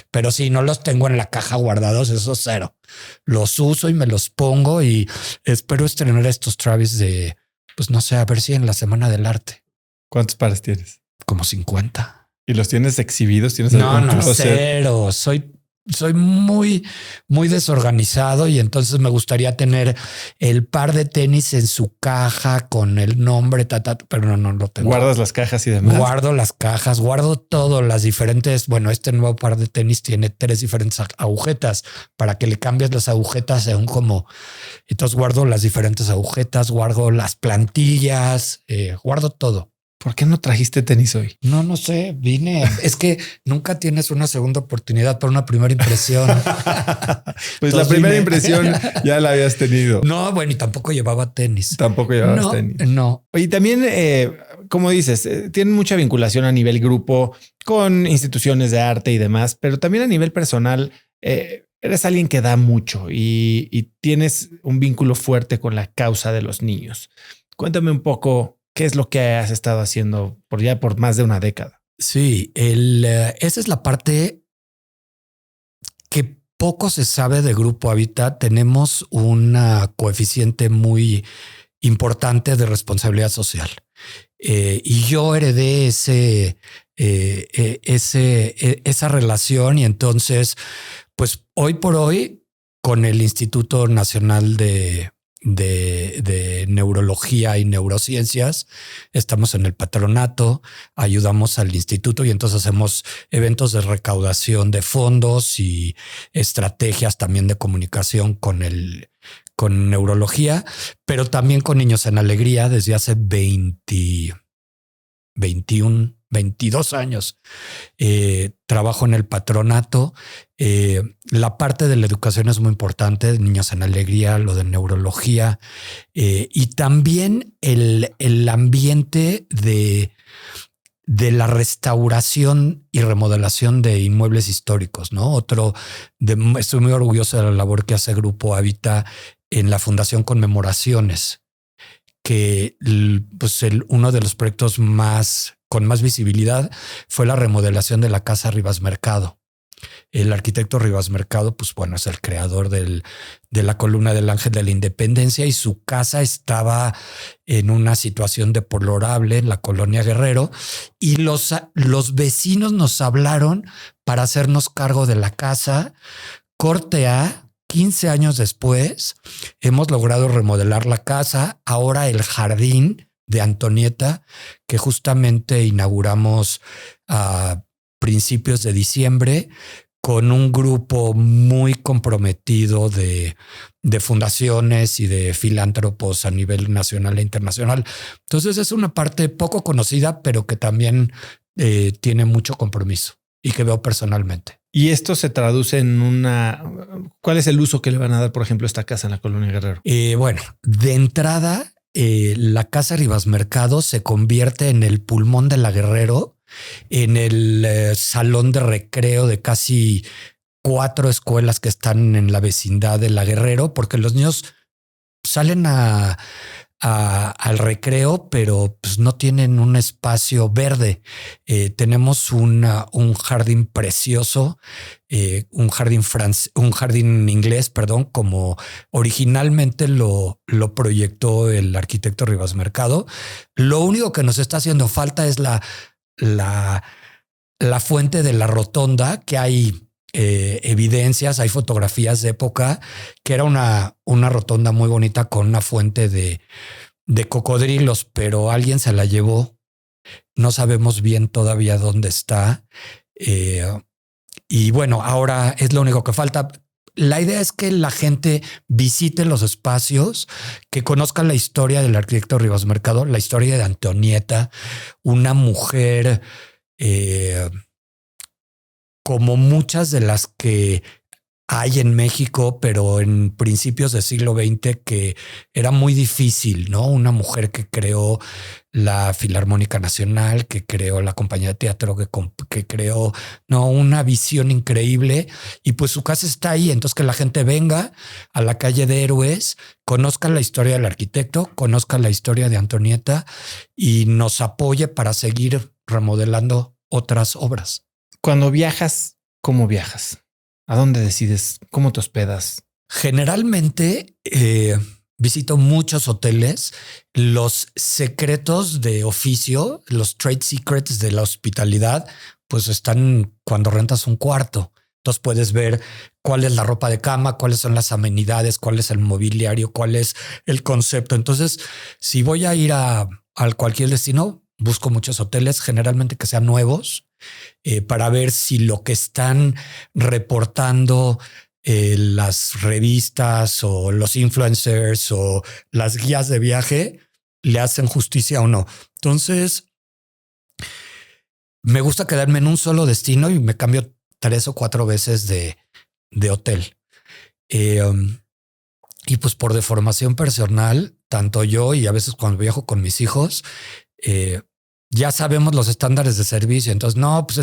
pero sí, no los tengo en la caja guardados, eso es cero. Los uso y me los pongo y espero estrenar estos Travis de, pues no sé, a ver si en la Semana del Arte.
¿Cuántos pares tienes?
Como 50.
¿Y los tienes exhibidos? ¿Tienes
No, cero. Soy muy desorganizado y entonces me gustaría tener el par de tenis en su caja con el nombre, pero no lo tengo.
¿Guardas las cajas y demás?
Guardo las cajas, guardo todo, las diferentes. Bueno, este nuevo par de tenis tiene 3 diferentes agujetas para que le cambies las agujetas según como. Entonces guardo las diferentes agujetas, guardo las plantillas, guardo todo.
¿Por qué no trajiste tenis hoy?
No sé, vine. Es que nunca tienes una segunda oportunidad para una primera impresión.
Pues entonces, la primera impresión ya la habías tenido.
No, bueno, y tampoco llevaba tenis.
Tampoco llevabas tenis.
No.
Y también, como dices, tienen mucha vinculación a nivel grupo con instituciones de arte y demás, pero también a nivel personal, eres alguien que da mucho y tienes un vínculo fuerte con la causa de los niños. Cuéntame un poco. ¿Qué es lo que has estado haciendo por más de una década?
Sí, esa es la parte que poco se sabe de Grupo Hábitat. Tenemos un coeficiente muy importante de responsabilidad social. Y yo heredé esa relación y entonces, pues hoy por hoy, con el Instituto Nacional de Neurología y Neurociencias, estamos en el patronato, ayudamos al instituto y entonces hacemos eventos de recaudación de fondos y estrategias también de comunicación con neurología, pero también con Niños en Alegría desde hace 22 años. Trabajo en el patronato. La parte de la educación es muy importante. Niños en Alegría, lo de neurología y también el ambiente de la restauración y remodelación de inmuebles históricos, ¿no? Estoy muy orgulloso de la labor que hace Grupo Hábitat en la Fundación Conmemoraciones, que pues uno de los proyectos con más visibilidad fue la remodelación de la Casa Rivas Mercado. El arquitecto Rivas Mercado, pues bueno, es el creador de la columna del Ángel de la Independencia y su casa estaba en una situación deplorable en la colonia Guerrero y los vecinos nos hablaron para hacernos cargo de la casa. Corte A, 15 años después, hemos logrado remodelar la casa. Ahora el jardín de Antonieta, que justamente inauguramos a principios de diciembre, con un grupo muy comprometido de fundaciones y de filántropos a nivel nacional e internacional. Entonces es una parte poco conocida, pero que también tiene mucho compromiso y que veo personalmente.
Y esto se traduce en ¿cuál es el uso que le van a dar, por ejemplo, a esta casa en la colonia Guerrero?
Bueno, de entrada, la Casa Rivas Mercado se convierte en el pulmón de la Guerrero, en el salón de recreo de casi 4 escuelas que están en la vecindad de la Guerrero, porque los niños salen a al recreo, pero pues no tienen un espacio verde. Tenemos un jardín precioso, un jardín inglés, perdón, como originalmente lo proyectó el arquitecto Rivas Mercado. Lo único que nos está haciendo falta es la fuente de la rotonda, que hay evidencias, hay fotografías de época, que era una rotonda muy bonita con una fuente de cocodrilos, pero alguien se la llevó. No sabemos bien todavía dónde está. Y bueno, ahora es lo único que falta. La idea es que la gente visite los espacios, que conozcan la historia del arquitecto Rivas Mercado, la historia de Antonieta, una mujer como muchas de las que hay en México, pero en principios del siglo XX, que era muy difícil, ¿no? Una mujer que creó la Filarmónica Nacional, que creó la compañía de teatro, que creó, ¿no?, una visión increíble, y pues su casa está ahí. Entonces, que la gente venga a la calle de Héroes, conozca la historia del arquitecto, conozca la historia de Antonieta y nos apoye para seguir remodelando otras obras.
Cuando viajas, ¿cómo viajas? ¿A dónde decides? ¿Cómo te hospedas?
Generalmente visito muchos hoteles. Los secretos de oficio, los trade secrets de la hospitalidad, pues están cuando rentas un cuarto. Entonces puedes ver cuál es la ropa de cama, cuáles son las amenidades, cuál es el mobiliario, cuál es el concepto. Entonces, si voy a ir a cualquier destino, busco muchos hoteles, generalmente que sean nuevos, para ver si lo que están reportando las revistas o los influencers o las guías de viaje le hacen justicia o no. Entonces, me gusta quedarme en un solo destino y me cambio 3 o 4 veces de hotel. Y pues por deformación personal, tanto yo y a veces cuando viajo con mis hijos, ya sabemos los estándares de servicio. Entonces, no, pues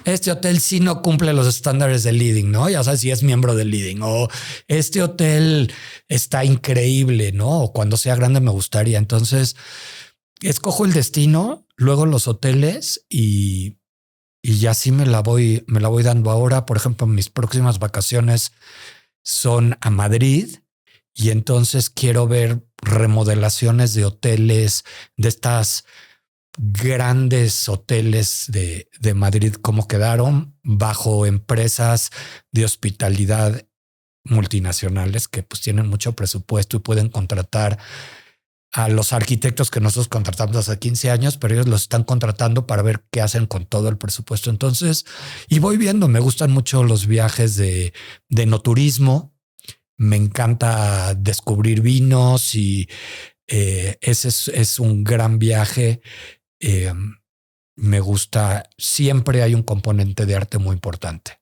este hotel sí no cumple los estándares de Leading, ¿no? Ya sabes si es miembro de Leading, o este hotel está increíble, ¿no? O cuando sea grande me gustaría. Entonces, escojo el destino, luego los hoteles y ya así me la voy dando. Ahora, por ejemplo, mis próximas vacaciones son a Madrid y entonces quiero ver remodelaciones de hoteles, de estas grandes hoteles de Madrid, cómo quedaron bajo empresas de hospitalidad multinacionales que pues tienen mucho presupuesto y pueden contratar a los arquitectos que nosotros contratamos hace 15 años, pero ellos los están contratando para ver qué hacen con todo el presupuesto. Entonces, y voy viendo, me gustan mucho los viajes de enoturismo. Me encanta descubrir vinos y ese es un gran viaje. Me gusta, siempre hay un componente de arte muy importante.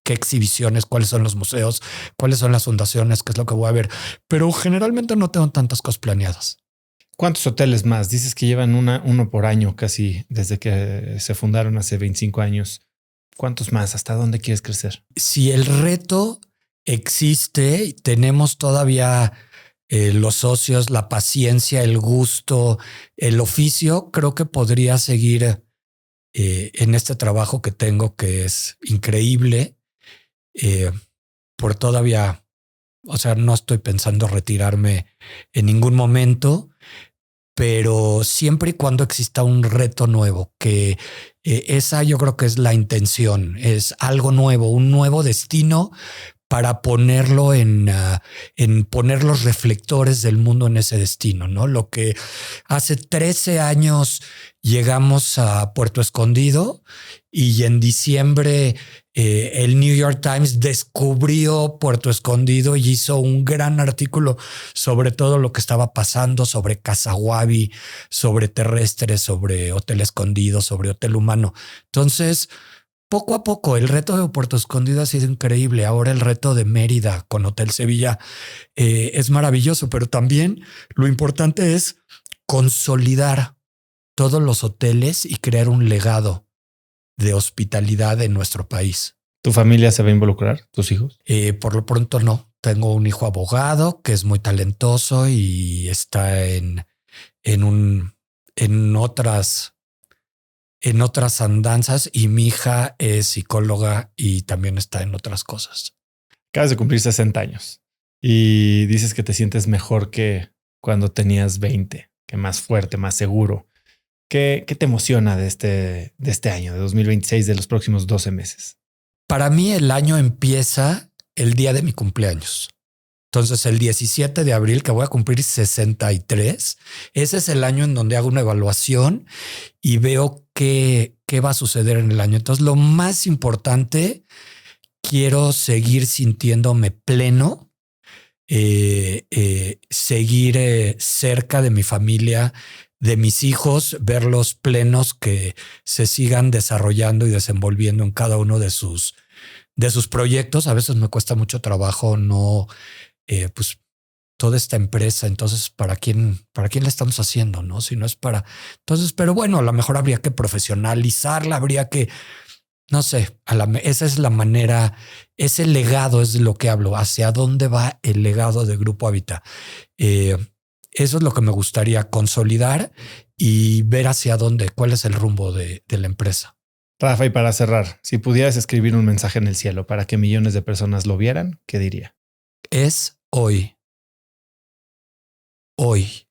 ¿Qué exhibiciones? ¿Cuáles son los museos? ¿Cuáles son las fundaciones? ¿Qué es lo que voy a ver? Pero generalmente no tengo tantas cosas planeadas.
¿Cuántos hoteles más? Dices que llevan uno por año casi desde que se fundaron hace 25 años. ¿Cuántos más? ¿Hasta dónde quieres crecer?
Si el reto existe, tenemos todavía los socios, la paciencia, el gusto, el oficio, creo que podría seguir en este trabajo que tengo, que es increíble. Por todavía, o sea, no estoy pensando retirarme en ningún momento, pero siempre y cuando exista un reto nuevo, que esa yo creo que es la intención, es algo nuevo, un nuevo destino para ponerlo en poner los reflectores del mundo en ese destino, ¿no? Lo que hace 13 años llegamos a Puerto Escondido y en diciembre el New York Times descubrió Puerto Escondido y hizo un gran artículo sobre todo lo que estaba pasando, sobre Casaguabi, sobre Terrestres, sobre Hotel Escondido, sobre Hotel Humano. Entonces, poco a poco, el reto de Puerto Escondido ha sido increíble. Ahora el reto de Mérida con Hotel Sevilla es maravilloso, pero también lo importante es consolidar todos los hoteles y crear un legado de hospitalidad en nuestro país.
¿Tu familia se va a involucrar? ¿Tus hijos?
Por lo pronto no. Tengo un hijo abogado que es muy talentoso y está en otras andanzas, y mi hija es psicóloga y también está en otras cosas.
Acabas de cumplir 60 años y dices que te sientes mejor que cuando tenías 20, que más fuerte, más seguro. ¿Qué te emociona de este año, de 2026, de los próximos 12 meses?
Para mí el año empieza el día de mi cumpleaños. Entonces el 17 de abril, que voy a cumplir 63, ese es el año en donde hago una evaluación y veo qué va a suceder en el año. Entonces lo más importante, quiero seguir sintiéndome pleno, seguir cerca de mi familia, de mis hijos, verlos plenos, que se sigan desarrollando y desenvolviendo en cada uno de sus proyectos. A veces me cuesta mucho trabajo, pues toda esta empresa. Entonces, ¿para quién la estamos haciendo? No, si no es para. Entonces, pero bueno, a lo mejor habría que profesionalizarla, habría que, no sé, esa es la manera, ese legado es de lo que hablo. ¿Hacia dónde va el legado de Grupo Habita? Eso es lo que me gustaría consolidar y ver hacia dónde, cuál es el rumbo de la empresa.
Rafa, y para cerrar, si pudieras escribir un mensaje en el cielo para que millones de personas lo vieran, ¿qué diría?
Es hoy. Hoy.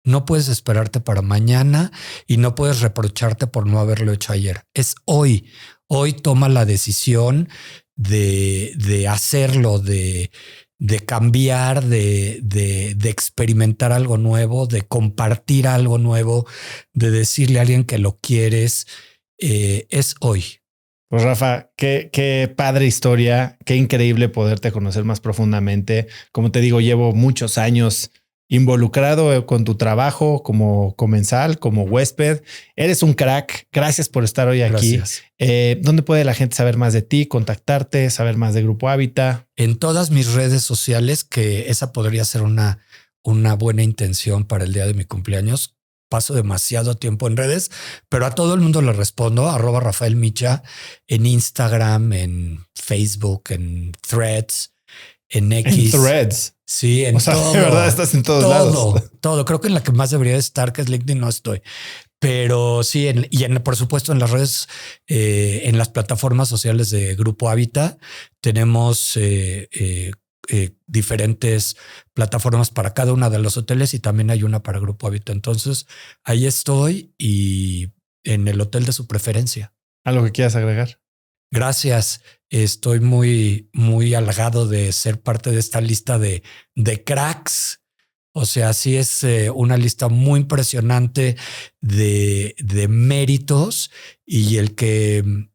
No puedes esperarte para mañana y no puedes reprocharte por no haberlo hecho ayer. Es hoy. Hoy toma la decisión de hacerlo, de cambiar, de experimentar algo nuevo, de compartir algo nuevo, de decirle a alguien que lo quieres. Es hoy.
Pues Rafa, qué padre historia, qué increíble poderte conocer más profundamente. Como te digo, llevo muchos años involucrado con tu trabajo como comensal, como huésped. Eres un crack. Gracias por estar hoy aquí.
Gracias.
¿Dónde puede la gente saber más de ti, contactarte, saber más de Grupo Habita?
En todas mis redes sociales, que esa podría ser una buena intención para el día de mi cumpleaños. Paso demasiado tiempo en redes, pero a todo el mundo le respondo. @Rafael Micha en Instagram, en Facebook, en Threads, en X.
En Threads.
Sí, en todo.
De verdad estás en todos lados.
Todo. Creo que en la que más debería estar, que es LinkedIn, no estoy. Pero sí, por supuesto, en las redes, en las plataformas sociales de Grupo Habita, tenemos diferentes plataformas para cada una de los hoteles y también hay una para Grupo Habita. Entonces ahí estoy y en el hotel de su preferencia.
¿Algo que quieras agregar?
Gracias. Estoy muy, muy halagado de ser parte de esta lista de cracks. O sea, sí es una lista muy impresionante de méritos, y el que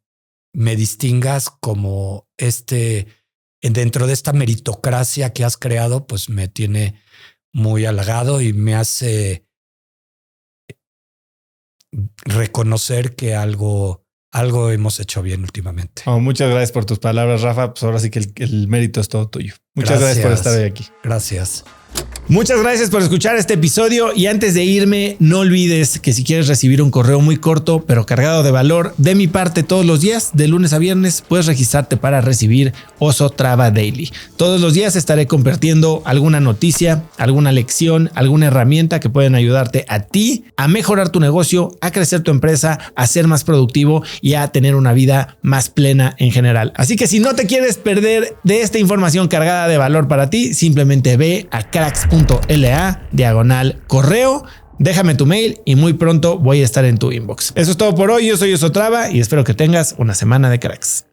me distingas como dentro de esta meritocracia que has creado, pues me tiene muy halagado y me hace reconocer que algo hemos hecho bien últimamente.
Muchas gracias por tus palabras, Rafa. Pues ahora sí que el mérito es todo tuyo. Muchas gracias por estar hoy aquí.
Gracias.
Muchas gracias por escuchar este episodio, y antes de irme, no olvides que si quieres recibir un correo muy corto pero cargado de valor de mi parte todos los días, de lunes a viernes, puedes registrarte para recibir Oso Traba Daily. Todos los días estaré compartiendo alguna noticia, alguna lección, alguna herramienta que pueden ayudarte a ti a mejorar tu negocio, a crecer tu empresa, a ser más productivo y a tener una vida más plena en general. Así que si no te quieres perder de esta información cargada de valor para ti, simplemente ve a cracks.la/correo, déjame tu mail y muy pronto voy a estar en tu inbox. Eso es todo por hoy. Yo soy Oso Traba y espero que tengas una semana de cracks.